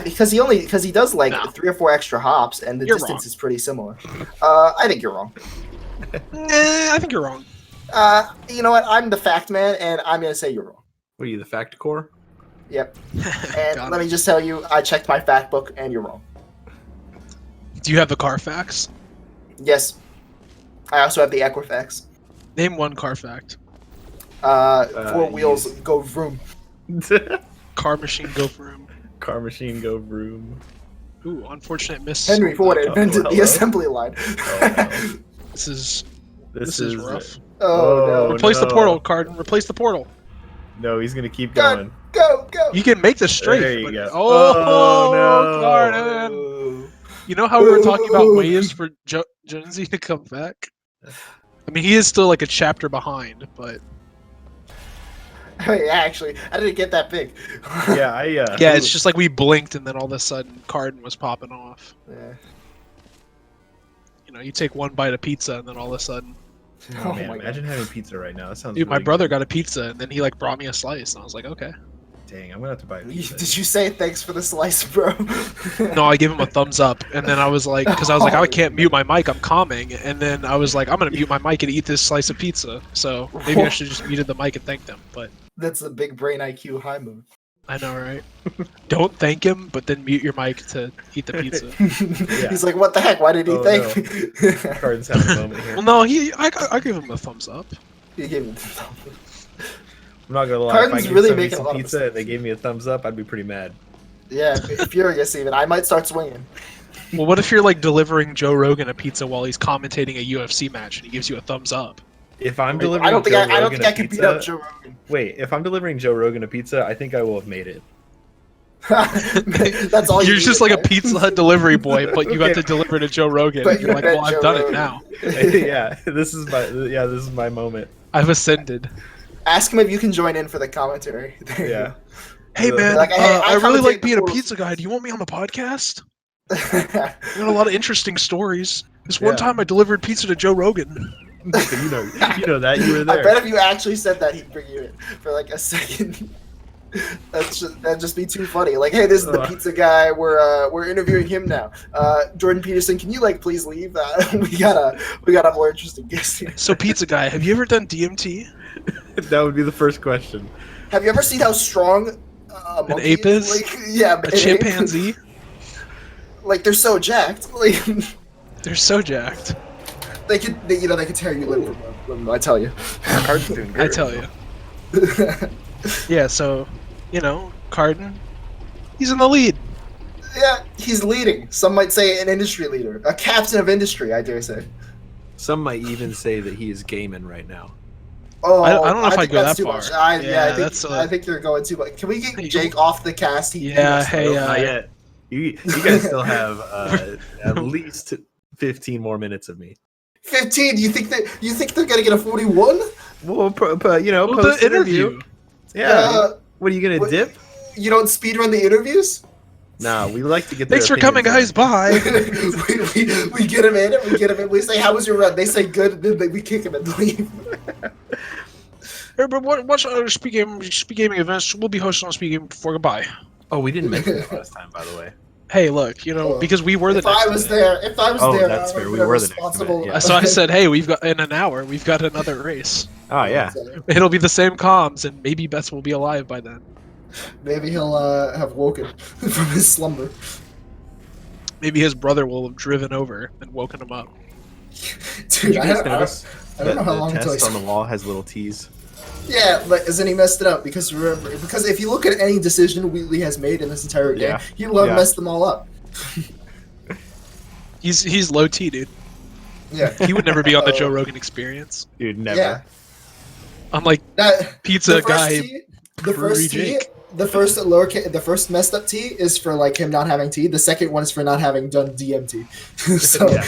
Because he does like No. 3 or 4 extra hops, and the You're distance wrong. is pretty similar. I think you're wrong. I think you're wrong. You know what? I'm the fact man, and I'm gonna say you're wrong. What are you, the fact core? Yep. And Got let it. me just tell you, I checked my fact book, and you're wrong. Do you have the Carfax? Yes. I also have the Equifax. Name one car fact. 4 wheels yes. go vroom. Car machine go for him. Car machine go vroom. Ooh, unfortunate miss. Henry Ford invented the hello. assembly line. This is This is rough. Oh no. Replace the no. portal, Carden. Replace the portal. No, he's gonna keep God. going. Go. You can make this straight. There you but- go. Oh, no. Carden. Oh. You know how we were talking about ways for Jonesy to come back? I mean, he is still like a chapter behind, but Yeah, actually, I didn't get that big. Yeah, Yeah, it's just like we blinked and then all of a sudden Carden was popping off. Yeah. You know, you take one bite of pizza and then all of a sudden, Oh, man, my imagine having pizza right now. That sounds. dude, my really brother good. got a pizza and then he like brought me a slice and I was like, okay. Dang, I'm gonna have to buy a pizza. Did you say thanks for the slice, bro? No, I gave him a thumbs up and then I was like, because I was like, I can't mute my mic, I'm calming, and then I was like, I'm gonna mute my mic and eat this slice of pizza. So maybe I should just muted the mic and thank them. But That's a big brain IQ high move. I know, right? Don't thank him, but then mute your mic to eat the pizza. He's like, what the heck? Why did he thank me? Carden's having a moment here. Well, no, I give him a thumbs up. He gave him the thumb. I'm not gonna lie. Carden's if I gave really somebody making a some lot of pizza and they gave me a thumbs up, I'd be pretty mad. Yeah, furious even. I might start swinging. Well, what if you're like delivering Joe Rogan a pizza while he's commentating a UFC match and he gives you a thumbs up? If I'm delivering I don't think Joe I don't Rogan think I a can beat pizza, up Joe Rogan. wait, if I'm delivering Joe Rogan a pizza, I think I will have made it. That's all. You're you just need, like a right? Pizza Hut delivery boy, but you got Okay. to deliver to Joe Rogan. But And you're you like, bet well, I've Joe done it Rogan. now. Yeah, this is my moment. I've ascended. Ask him if you can join in for the commentary. There you Yeah. Hey Yeah. man, Like, hey, I really commentate like the being a portals. pizza guy. Do you want me on the podcast? go. We got a lot of interesting stories. This one Yeah. time I delivered pizza to Joe Rogan. you know that you were I there. bet if you actually said that, he'd bring you in for like a second. That'd just be too funny. Like, hey, this is the pizza guy. We're interviewing him now. Jordan Peterson, can you like please leave? We got a more interesting guest here. So pizza guy, have you ever done DMT? That would be the first question. Have you ever seen how strong a monkey ape is? Like, yeah, A an ape. chimpanzee? Like they're so jacked. Like They're so jacked. they could tear you limb from limb. I tell you. Carden's doing I great. tell you. Yeah, so, you know, Carden, he's in the lead. Yeah, he's leading. Some might say an industry leader, a captain of industry. I dare say. Some might even say that he is gaming right now. Oh, I don't know if I'd think go that's that too far. much. Yeah, I think you're going too much. Can we get Hey, Jake off the cast? Yeah, hey, Not yet. You guys still have at least 15 more minutes of me. 15. You think they're gonna get a 41? Well, you know, Well, post the interview. Yeah. What are you gonna what- dip? You don't speedrun the interviews? Nah, we like to get. Their Thanks for coming, opinions guys. on it. Bye. we get him in. We get him in. We say, "How was your run?" They say, "Good." Then we kick him and leave. But watch our Speed Gaming events. We'll be hosting on Speed Gaming before goodbye. Oh, we didn't mention that last time, by the way. Hey, look, you know, because we were the If next I was event. there, Oh, that's fair. We were the next responsible. event, yeah. So I said, hey, we've got in an hour, we've got another race. Oh yeah. It'll be the same comms, and maybe Bets will be alive by then. Maybe he'll have woken from his slumber. Maybe his brother will have driven over and woken him up. Dude, Did you guys notice I don't know how the long until test he's... on the wall has little T's? Yeah, but isn't he messed it up? Because remember, if you look at any decision Wheatley has made in this entire game, Yeah. he'll have Yeah. messed them all up. He's low T, dude. Yeah. He would never be on the Joe Rogan Experience. Dude, never. Yeah. I'm like That, pizza the first guy. T, the Brewery first T, Jake. the first messed up T is for like him not having T. The second one is for not having done DMT. So Yeah.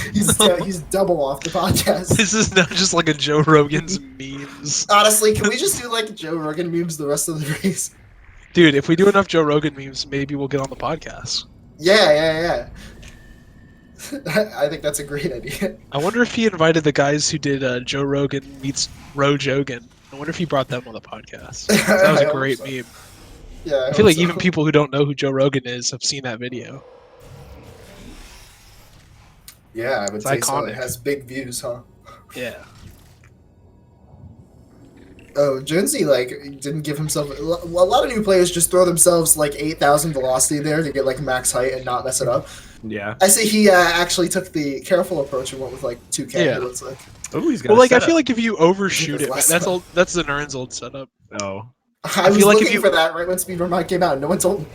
he's double off the podcast. This is not just like a Joe Rogan's memes. Honestly, can we just do like Joe Rogan memes the rest of the race? Dude, if we do enough Joe Rogan memes, maybe we'll get on the podcast. Yeah. I think that's a great idea. I wonder if he invited the guys who did Joe Rogan meets Ro Jogan. I wonder if he brought them on the podcast. That was I a hope great so. meme. Yeah, I feel like hope so. even people who don't know who Joe Rogan is have seen that video. Yeah, I would It's say so. iconic. It has big views, huh? Yeah. Oh, Jonesy like didn't give himself. A lot of new players just throw themselves like 8,000 velocity there to get like max height and not mess it up. Yeah. I say he actually took the careful approach and went with like 2K. Yeah. It looks like. Oh, he's got. Well, a like I setup. feel like if you overshoot it, last that's one. old. That's the Nern's old setup. Oh. I was feel like if looking you- for that right when Speedrun came out. No one told me.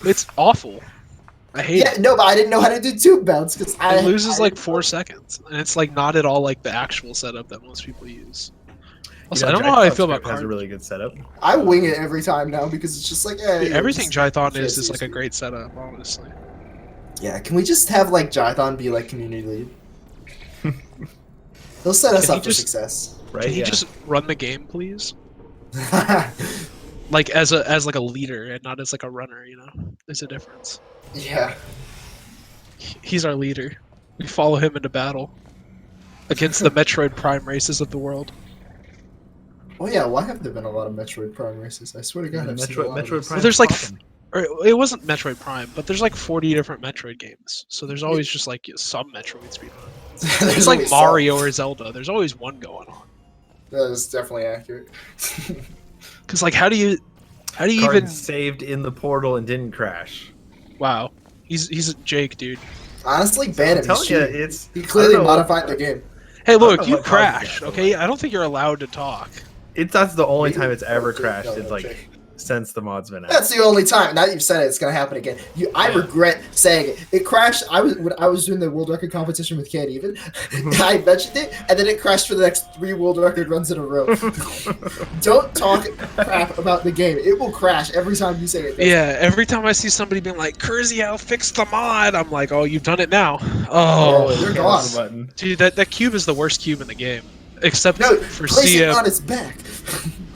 It's awful. I hate Yeah, it. no, but I didn't know how to do tube bounce because It loses like 4 seconds, and it's like not at all like the actual setup that most people use. Also, I don't know how I feel about Has a Carden. really good setup. I wing it every time now because it's just like Everything just- Jython just is like a easy. great setup, honestly. Yeah, can we just have like Jython be like community lead? He'll set us Can he up for just- success. Right. Can he yeah. just run the game, please? Like as like a leader and not as like a runner, you know. There's a difference. Yeah. He's our leader. We follow him into battle against the Metroid Prime races of the world. Oh yeah, why have there been a lot of Metroid Prime races? I swear to God, I've seen a lot of Metroid those. Prime. Well, there's like, or it wasn't Metroid Prime, but there's like 40 different Metroid games. So there's always just like some Metroid speedrun. There's It's like always Mario some. or Zelda. There's always one going on. That is definitely accurate. Cause like, how do you Carden even? saved in the portal and didn't crash. Wow, he's a Jake, dude. Honestly, ban him. I'm He's telling you, cheating. it's He clearly I don't know what- modified the game. Hey, don't look, know you what causes crashed. that, Okay, I don't think you're allowed to talk. That's the only Maybe- time it's ever no, crashed. no, It's no, like Jake. since the mod's been out. That's the only time. Now that you've said it, it's gonna happen again. I Yeah. regret saying it. It crashed. When I was doing the world record competition with Can't Even. I mentioned it, and then it crashed for the next 3 world record runs in a row. Don't talk crap about the game. It will crash every time you say it. Yeah, every time I see somebody being like, Curzio, fix the mod, I'm like, oh, you've done it now. Oh, Oh, you're There's gone. the button. dude, that cube is the worst cube in the game. Except No, for place it on CM, its back.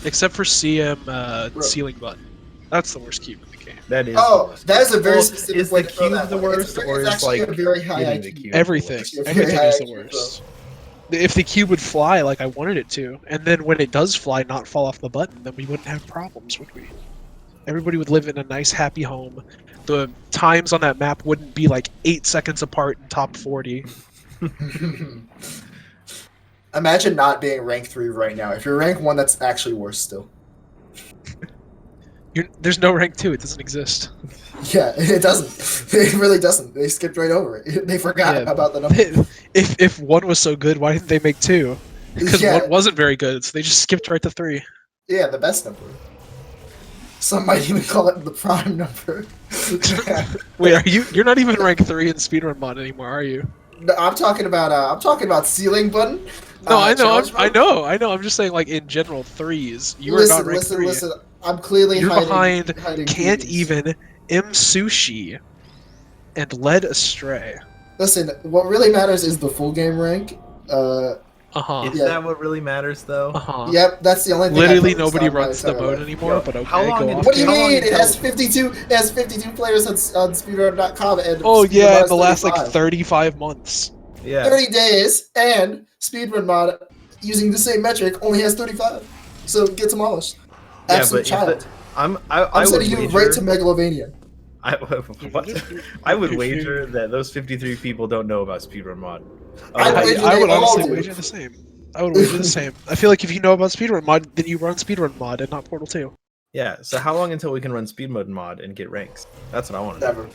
except for CM Bro. ceiling button. That's the worst cube in the game. That is. Oh, that is a very Well, specific is way the to throw cube that the one. worst, or it's is, actually like, a very high hitting the IQ. cube? Everything, Actually, a everything very is high the IQ, worst. If the cube would fly like I wanted it to, and then when it does fly, not fall off the button, then we wouldn't have problems, would we? Everybody would live in a nice, happy home. The times on that map wouldn't be like 8 seconds apart in top 40. Imagine not being rank 3 right now. If you're rank 1, that's actually worse still. There's no rank 2, it doesn't exist. Yeah, it doesn't. It really doesn't. They skipped right over it. They forgot Yeah. about the number. If 1 was so good, why didn't they make 2? Because Yeah. 1 wasn't very good, so they just skipped right to 3. Yeah, the best number. Some might even call it the prime number. Wait, you're not even rank 3 in Speedrun mod anymore, are you? No, I'm talking about ceiling button. No, I know, challenge I mode. know. I'm just saying, like in general, 3s. You are not rank 3. Listen. I'm clearly You're hiding. behind Can't PBs. Even, M Sushi, and Led Astray. Listen, what really matters is the full game rank. Uh-huh. Is Yeah. that what really matters, though? Uh-huh. Yep, that's the only thing. I Literally focused nobody on my runs the entire mode life. anymore, Yo, but okay, how long go did- off. What do you How long mean? It until- has 52. It has 52 players on Speedrun.com and Oh Speedrun yeah, Mod in is the last like 35. 35 months. Yeah. 30 days, and Speedrun Mod using the same metric only has 35. So get demolished. Yeah, Absolute but child. I'm I'm sending you right to Megalovania. what? I would wager that those 53 people don't know about Speedrun Mod. I'd I, wager I they would all honestly do. wager the same. I would wager the same. I feel like if you know about Speedrun mod, then you run Speedrun mod and not Portal 2. Yeah, so how long until we can run Speed Mode mod and get ranks? That's what I want to know. Never.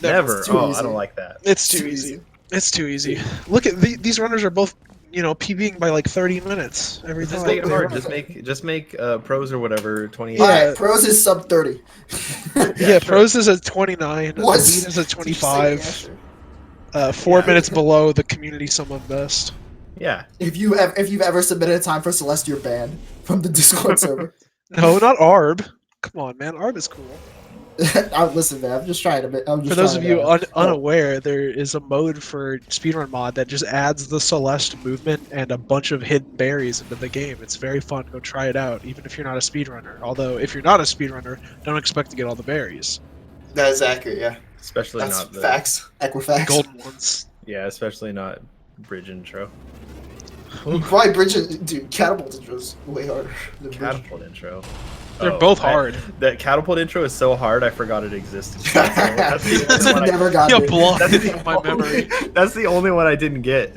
Never. It's too Oh, easy. I don't like that. It's too easy. It's too easy. Look at these runners are both, PBing by like 30 minutes every Just time. make it they hard. run. Just make pros or whatever 28. Yeah. Alright, pros is sub 30. Yeah, sure. pros is at 29. What? Elite is at Did you say it? 25. Yeah, sure. 4 Yeah. minutes below the community summon best. Yeah. If you've ever submitted a time for Celeste, you're banned from the Discord server. No, not Arb. Come on, man. Arb is cool. Listen, man. I'm just trying to. For those of you unaware, there is a mode for Speedrun mod that just adds the Celeste movement and a bunch of hidden berries into the game. It's very fun. Go try it out, even if you're not a speedrunner. Although, if you're not a speedrunner, don't expect to get all the berries. That is accurate. Yeah, Especially that's not the facts. Equifax. Golden ones. Yeah, especially not bridge intro. Probably Bridget, dude. Catapult intro's way harder than Bridget. Catapult intro. They're Oh, both hard. That catapult intro is so hard I forgot it existed. That's the That's only what one I- never got You me. blocked That's it the in my memory. That's the only one I didn't get.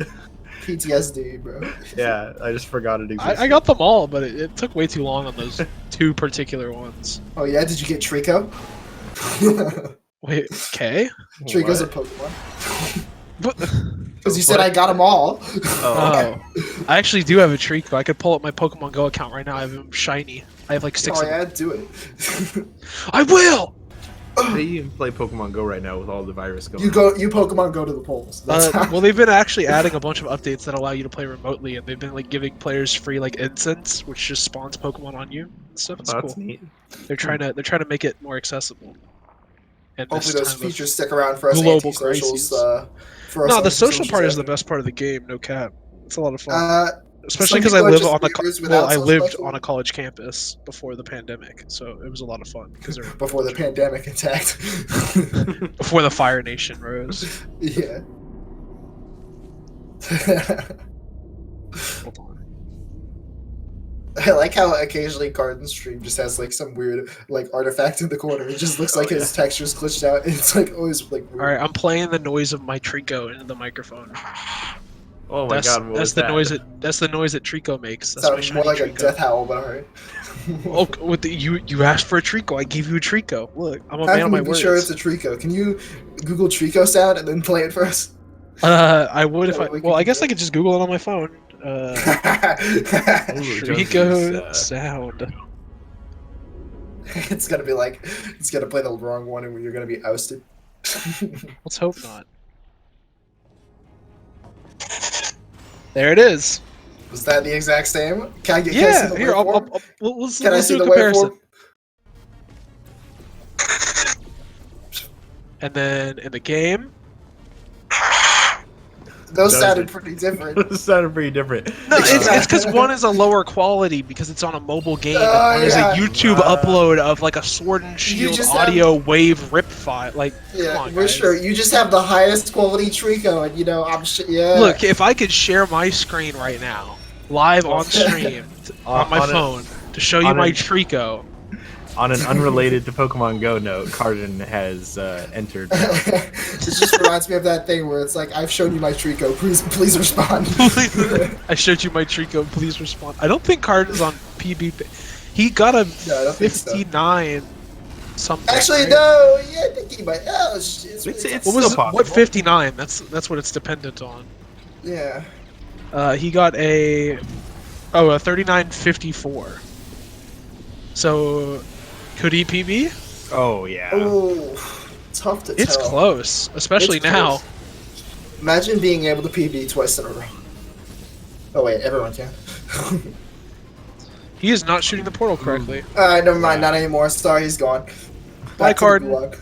PTSD, bro. Yeah, I just forgot it existed. I got them all, but it took way too long on those 2 particular ones. Oh yeah, did you get Trico? Wait, okay? Trico's a What? Pokemon. But, Because you said I got them all. Oh, okay. oh, I actually do have a Trico. I could pull up my Pokemon Go account right now. I have him shiny. I have like 6 Oh of them. yeah, do it. I will! They even play Pokemon Go right now with all the virus going. You Pokemon go to the polls. That's how- Well, they've been actually adding a bunch of updates that allow you to play remotely, and they've been like giving players free like incense, which just spawns Pokemon on you and stuff. It's Oh, that's cool. neat. They're trying to make it more accessible. And Hopefully this those time of- features stick around for us global anti-socials. crises. For us No, the social anti-socials part is out the there. best part of the game. No cap. It's a lot of fun. Especially Some because I people are live just on weirdos the without I social lived life. on a college campus before the pandemic, so it was a lot of fun because Before the pandemic attacked. before the Fire Nation rose. Yeah. Hold on. I like how occasionally Carden's stream just has like some weird like artifact in the corner. It just looks like his texture's glitched out. And it's like always like weird. All right, I'm playing the noise of my Trico into the microphone. Oh my god, what was that? That's the noise that Trico makes. That's my Sounds shiny more like a Trico. death howl, but alright. Oh, you asked for a Trico. I gave you a Trico. Look, I'm a How man of can my we be words. sure it's a Trico? Can you Google Trico sound and then play it for us? I would if Yeah, I. we Well, can I do guess that. I could just Google it on my phone. Trico sound. It's gonna be like it's gonna play the wrong one and you're gonna be ousted. Let's hope not. There it is. Was that the exact same? Can I see Yeah, the here, waveform? let's Can I do see a the comparison. waveform? And then in the game, Those sounded pretty different. Those sounded pretty different. no, it's because one is a lower quality because it's on a mobile game, and Oh, one is a yeah. YouTube upload of like a Sword and Shield just audio wave rip file. Like, Yeah, come on, we're guys. sure. You just have the highest quality Trico, and you know, I'm sure. Yeah. Look, if I could share my screen right now, live on stream, on my phone, to show you my Trico. On an unrelated to Pokemon Go note, Carden has entered. It just reminds me of that thing where it's like, I've shown you my Trico. Please respond. I showed you my Trico. Please respond. I don't think Carden's on PB. He got a No, I don't think so. 59 something. Actually, right? no. Yeah, I think he might. Oh, It's What still was possible. what 59? That's what it's dependent on. yeah. He got a 39.54. So could he PB? Oh yeah. Oh, tough to It's tell. close, especially It's now. close. Imagine being able to PB twice in a row. Oh wait, everyone can. He is not shooting the portal correctly. Alright, never mind. Not anymore. Sorry, he's gone. Bye, Back to the Carden. gulag.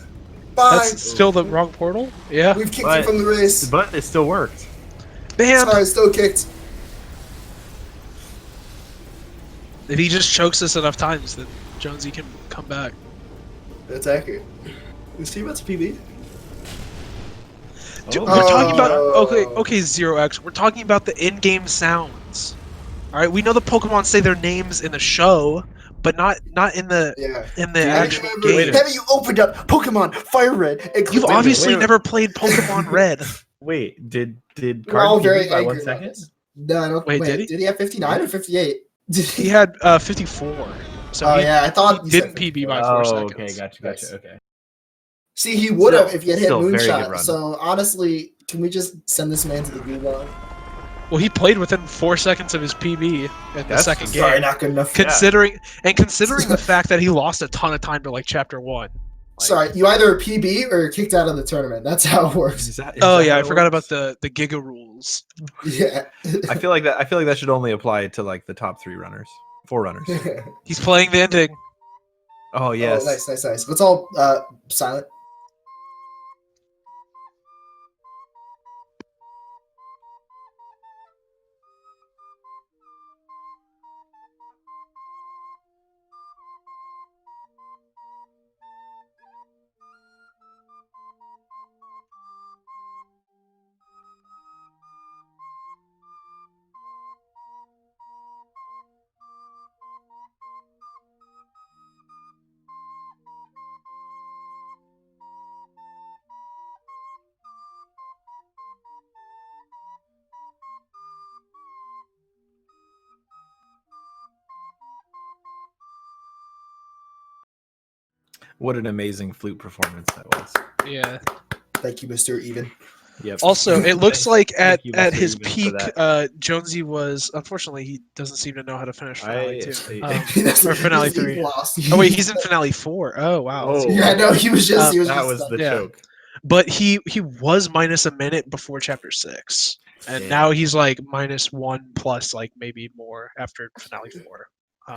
Bye. That's still the wrong portal. Yeah. We've kicked you from the race. But it still worked. Bam! Sorry, still kicked. If he just chokes us enough times, then Jonesy can come back. That's accurate. Is he about to PB? Dude, Oh. we're talking about Oh. okay, 0x. We're talking about the in-game sounds. All right, we know the Pokemon say their names in the show, but not in the Yeah. actual game. Have you opened up Pokemon Fire Red? And You've obviously wait. never played Pokemon Red. Wait, did We're all Carden very PB by angry 1 about second? this. No, I don't. Wait, Wait, did he? Did he have 59 or 58? Did He had 54. So Oh he, yeah, I thought he you didn't said PB 54. by 4 Oh, seconds. okay, gotcha. Nice. Okay. See, he would have Still- if he had hit still very good Moonshot. run. So honestly, can we just send this man to the gulag? Well, he played within 4 seconds of his PB in the That's second game. Sorry, not good enough. Considering the fact that he lost a ton of time to like chapter 1. Like, Sorry, you either PB or you're kicked out of the tournament. That's how it works. Is that Oh how yeah, I it forgot works? about the Giga rules. Yeah. I feel like that should only apply to like the top 4 runners. He's playing the ending. Oh yes. Oh, nice. Let's all silent. What an amazing flute performance that was. Yeah. Thank you, Mr. Even. Yep. Also, it looks like Thank you, at Mr. his Even, for peak, that. Jonesy was unfortunately he doesn't seem to know how to finish finale 2. That's- Or finale he's 3. lost. Oh wait, he's in finale 4. Oh wow. Oh. Yeah, no, he was just. He was that just was stuck. the Yeah. choke. But he was minus a minute before chapter 6. And Yeah. now he's like -1 plus like maybe more after finale 4.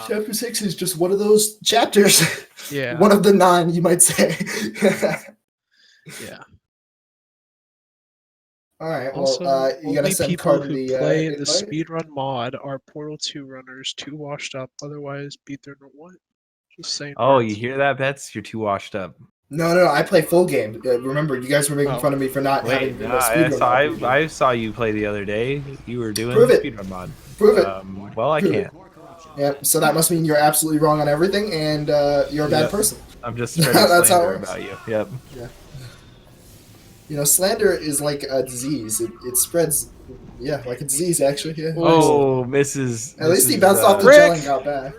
Chapter 6 is just one of those chapters. Yeah. One of the 9, you might say. Yeah. All right. Also, Well, you only gotta send people Carden who the play the invite? speedrun mod are Portal 2 runners, too washed up, otherwise beat their what? Just saying. Oh, words. you hear that, Bets? You're too washed up. No. I play full game. Remember, you guys were making Oh. fun of me for not having Wait, the speedrun mod. I saw you play the other day. You were doing Prove it. speedrun mod. Prove it. Well, I Prove can't. Yeah. So that must mean you're absolutely wrong on everything, and you're a bad Yep. person. I'm just spreading That's how it slander works. about you. Yep. You know, slander is like a disease. It spreads. Yeah, like a disease actually. Yeah. Oh, Mrs. At least he Mrs., bounced off the Rick! gel and got back.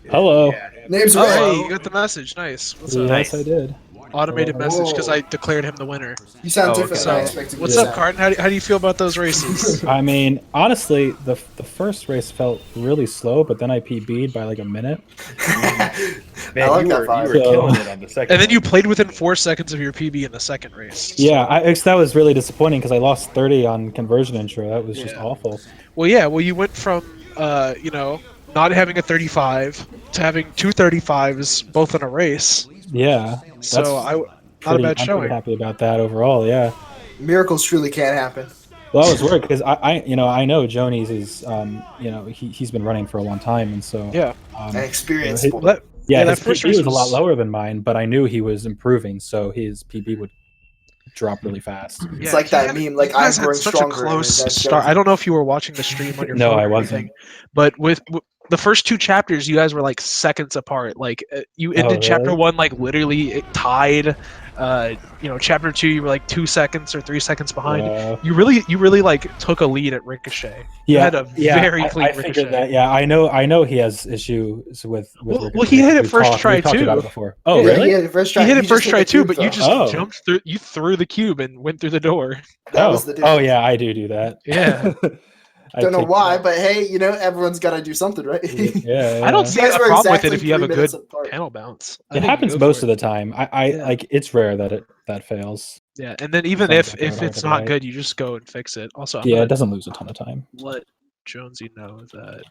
Hello. Name's Oh, Rick. hey, you got the message. Nice. What's up? Yes, I did. Automated Hello. message because Whoa. I declared him the winner. You sound Oh, different okay. than I So, expected. what's you to up, sound. Carden? How do you feel about those races? I mean, honestly, the first race felt really slow, but then I PB'd by like a minute. Man, I like you that were vibe. killing it on the second. And then one. you played within 4 seconds of your PB in the second race. Yeah, that was really disappointing because I lost 30 on conversion intro. That was just Yeah. awful. Well, yeah. Well, you went from not having a 35 to having two 35s both in a race. Yeah. So not a bad I'm showing. pretty happy about that overall. Yeah. Miracles truly can happen. Well, I was worried because I know Jonese is he's been running for a long time, and so Yeah. An experience. his- Well, yeah, that his first PB race was a lot lower than mine, but I knew he was improving, so his PB would drop really fast. It's Yeah, like he that had- meme, like you guys I'm had growing such a stronger. close and that's start. Jonesy. I don't know if you were watching the stream on your No, phone I or wasn't. anything, but with the first two chapters, you guys were like seconds apart. Like you ended chapter really? 1 like literally tied. Chapter 2 you were like 2 seconds or 3 seconds behind. Wow. You really like took a lead at Ricochet. You had a very clean I Ricochet. figured that. Yeah, I know he has issues with. Well, Ricochet. he hit it We've first talked- try we've talked too. about it before. Oh, Yeah, really? He hit it first try. He hit it just first hit try the too, cube but you throw. just Oh. jumped through. You threw the cube and went through the door. That oh. was the Oh difference. yeah, I do that. Yeah. Don't know take why, that. but hey, everyone's got to do something, right? Yeah, I don't yeah. see You guys a were problem with it exactly if you have a 3 good minutes apart. panel bounce. It happens most of the time. I Yeah. like it's rare that that fails. Yeah, and then even Sometimes if I don't it's have it not right. good, you just go and fix it. Also, I'm Yeah, gonna it doesn't lose a ton of time. let Jonesy know that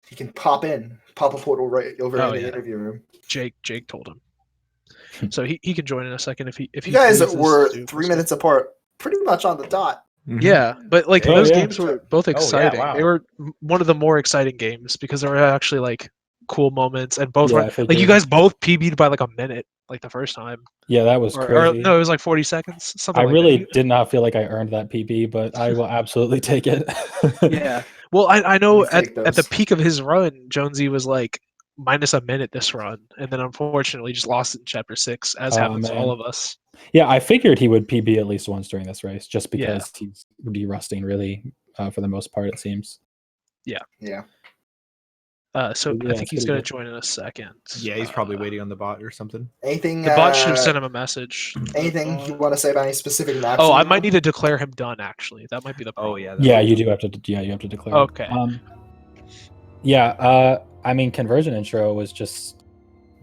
He can pop a portal right over Oh, in the yeah. interview room. Jake told him. So he can join in a second if he You guys pleases were to. 3 minutes apart, pretty much on the dot. Mhm. Yeah, but like Oh, those yeah. games were both exciting. wow. They were one of the more exciting games because there were actually like cool moments and both Yeah, were I like you figured. guys both PB'd by like a minute like the first time. Yeah, that was Or crazy. no, it was like 40 seconds. Something I like really that. did not feel like I earned that PB, but I will absolutely take it. Yeah. Well, I know You at take the those. peak of his run, Jonesy was like minus a minute this run, and then unfortunately just lost it in chapter 6, as Oh, happens to all man. of us. Yeah, I figured he would PB at least once during this race, just Yeah. because he's de-rusting really for the most part, it seems. Yeah. So Yeah, I think it's he's pretty going good. to join in a second. Yeah, he's probably waiting on the bot or something. Anything? The bot should have sent him a message. Anything The you bot- want to say about any specific maps? Oh, you I know? might need to declare him done. Actually, that might be the problem. Oh yeah. Yeah, you do have to. Yeah, you have to declare. it. Okay. I mean, conversion intro was just.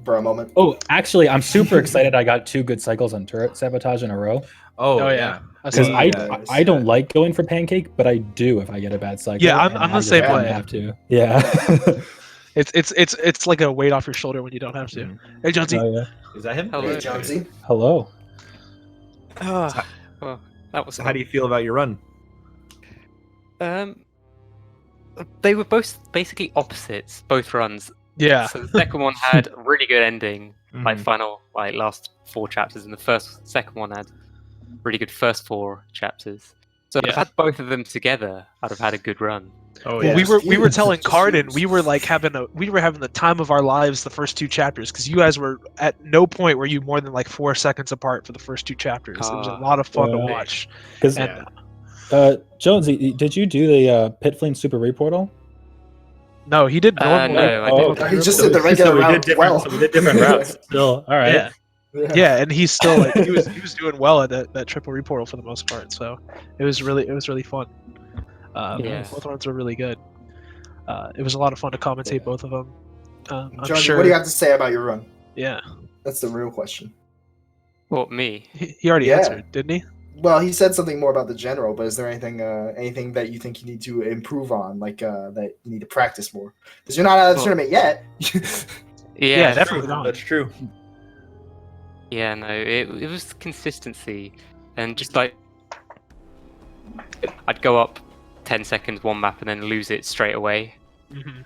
Bro, moment. Oh, actually, I'm super excited. I got 2 good cycles on turret sabotage in a row. Oh, Oh, yeah. yeah. I Because saw I- that. I don't like going for pancake, but I do if I get a bad cycle. Yeah, I'm and the I just same didn't way. have to. Yeah. It's like a weight off your shoulder when you don't have to. Mhm. Hey, Jonesy. Oh, yeah. Is that him? Hey, Jonesy. Hello. Well, that was So how do you feel about your run? They were both basically opposites, both runs. Yeah. So the second one had a really good ending, like Mhm. last 4 chapters, and the second one had really good first 4 chapters. So if Yeah. I'd had both of them together, I'd have had a good run. Oh Well, yeah. we were Fuse, telling just Carden fuse. we were having the time of our lives the first 2 chapters because you guys were at no point were you more than like 4 seconds apart for the first 2 chapters. It was a lot of fun to Yeah. watch. Because And Jonesy, did you do the Pit Fleeing Super Reportal? no, he did normal. No, I Oh, didn't. He just did the regular route well. So we did different routes. Still, all right. Yeah, yeah, and he's still like he was doing well at that triple reportal for the most part. So it was really fun. Yeah. Both runs were really good. It was a lot of fun to commentate both of them. I'm Jonesy, sure. what do you have to say about your run? Yeah, That's the real question. What, me? he already Yeah. answered, didn't he? Well, he said something more about the general, but is there anything that you think you need to improve on, like that you need to practice more? Because you're not out of the Well- tournament yet. Yeah, definitely not. That's true. Yeah, no, it was consistency, and just like I'd go up 10 seconds one map and then lose it straight away. Mhm.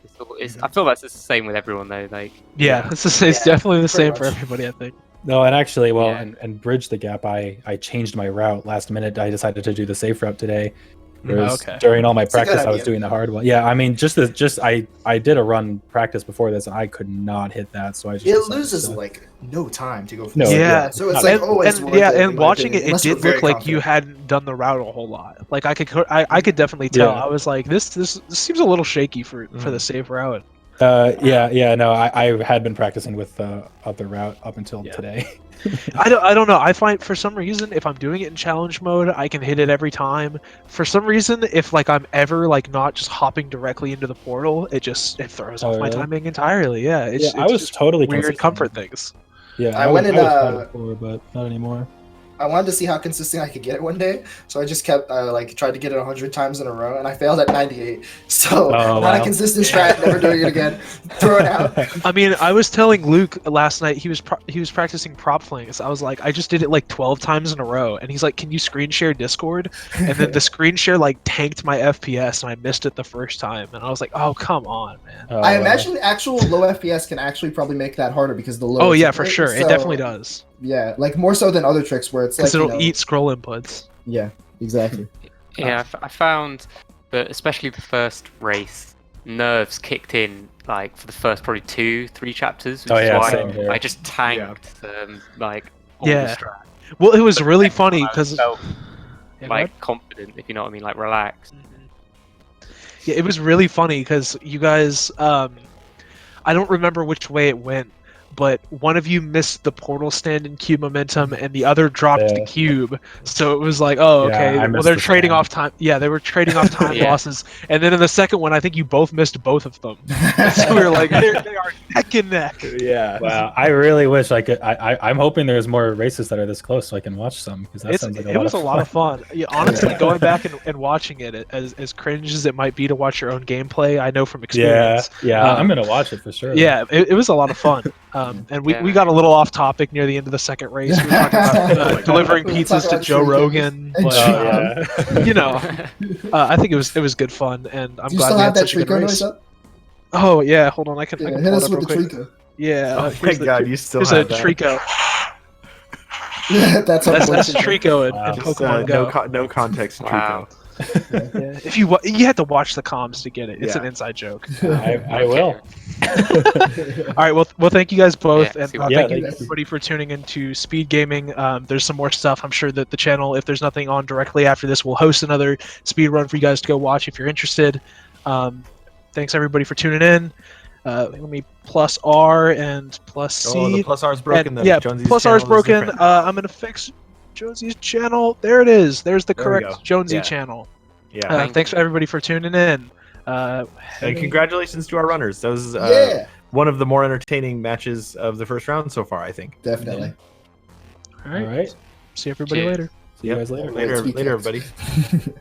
I feel that's the same with everyone though. Like, Yeah, it's definitely the same for everybody, I think. No, and actually, well, Yeah. and bridge the gap. I changed my route last minute. I decided to do the safe route today. Whereas Okay. during all my a good practice, I was idea. doing the hard one. Yeah, I mean, I did a run practice before this, and I could not hit that. So I just It decided loses to- like no time to go. For No, the yeah. so it's Not like at all. always and worth yeah, it, in and my watching opinion, it, it unless you're did look very like you confident. hadn't done the route a whole lot. Like I could definitely tell. Yeah. I was like, this seems a little shaky for the safe route. Yeah. No, I had been practicing with the other route up until today. I don't know. I find for some reason if I'm doing it in challenge mode, I can hit it every time. For some reason, if like I'm ever like not just hopping directly into the portal, it throws off my really? timing entirely. Yeah, it's I was just totally weird consistent. comfort things. Yeah, I went in, was fine before, but not anymore. I wanted to see how consistent I could get it one day, so I just kept like tried to get it 100 times in a row, and I failed at 98. So not a wow. consistent strat. Never doing it again. Throw it out. I mean, I was telling Luke last night he was practicing prop flings. I was like, I just did it like 12 times in a row, and he's like, "Can you screen share Discord?" And then the screen share like tanked my FPS, and I missed it the first time. And I was like, "Oh, come on, man." Oh, I wow. imagine actual low FPS can actually probably make that harder because the low. Oh yeah, tick for rate, sure, it so, definitely does. Yeah, like more so than other tricks where it's like Because it'll eat scroll inputs. Yeah, exactly. yeah, I found that especially the first race, nerves kicked in like for the first probably 2-3 chapters. Which Oh, is yeah, why same here. I just tanked like all Yeah. the strat. Well, it was really funny I because felt like confident, if you know what I mean, like relaxed. yeah, it was really funny because you guys, I don't remember which way it went, but one of you missed the portal stand in cube momentum, and the other dropped the Yeah. cube. So it was like, oh, Yeah, okay. I Well, missed they're the trading stand. off time. Yeah, they were trading off time Yeah. losses. And then in the second one, I think you both missed both of them. So we were like, they are neck and neck. Yeah. Wow. I really wish I could. I'm hoping there's more races that are this close so I can watch some because that sounds like It was a lot of fun. Yeah, honestly, Yeah. going back and watching it, as cringe as it might be to watch your own gameplay, I know from Yeah. experience. Yeah. I'm gonna watch it for sure. Yeah, it was a lot of fun. And we Yeah. got a little off topic near the end of the second race. We were talking about delivering We were pizzas talking to about Joe Treecos. Rogan. And But, Oh, yeah. you know, I think it was good fun, and I'm Do you glad still we have had that such a good Trico race. noise up? Oh yeah, hold on, I can Yeah, pull hit it us up with real the quick. Trico. Yeah, Oh my here's the- god, you still here's have a that. Trico. That's That's unfortunate. Trico in, Wow. in Just, Pokemon Go. no context, Wow. Trico. Yeah. If you had to watch the comms to get it. It's an Yeah. inside joke. I will. All right. Well, thank you guys both, Yeah, and see what- thank Yeah, you thank you. everybody for tuning into Speed Gaming. There's some more stuff. I'm sure that the channel, if there's nothing on directly after this, will host another speed run for you guys to go watch if you're interested. Thanks everybody for tuning in. Let me plus R and plus C. Oh, the plus R is broken. And, yeah, Jonesy's plus R is channel broken. different. I'm gonna fix Jonesy's channel. There it is. There's the There we correct go. Jonesy Yeah. channel. Yeah. Thanks for everybody for tuning in. And congratulations to our runners. That was Yeah, one of the more entertaining matches of the first round so far, I think. definitely. All All right. right. See everybody Cheers. later. See you guys later. Later, Speak later, next. everybody.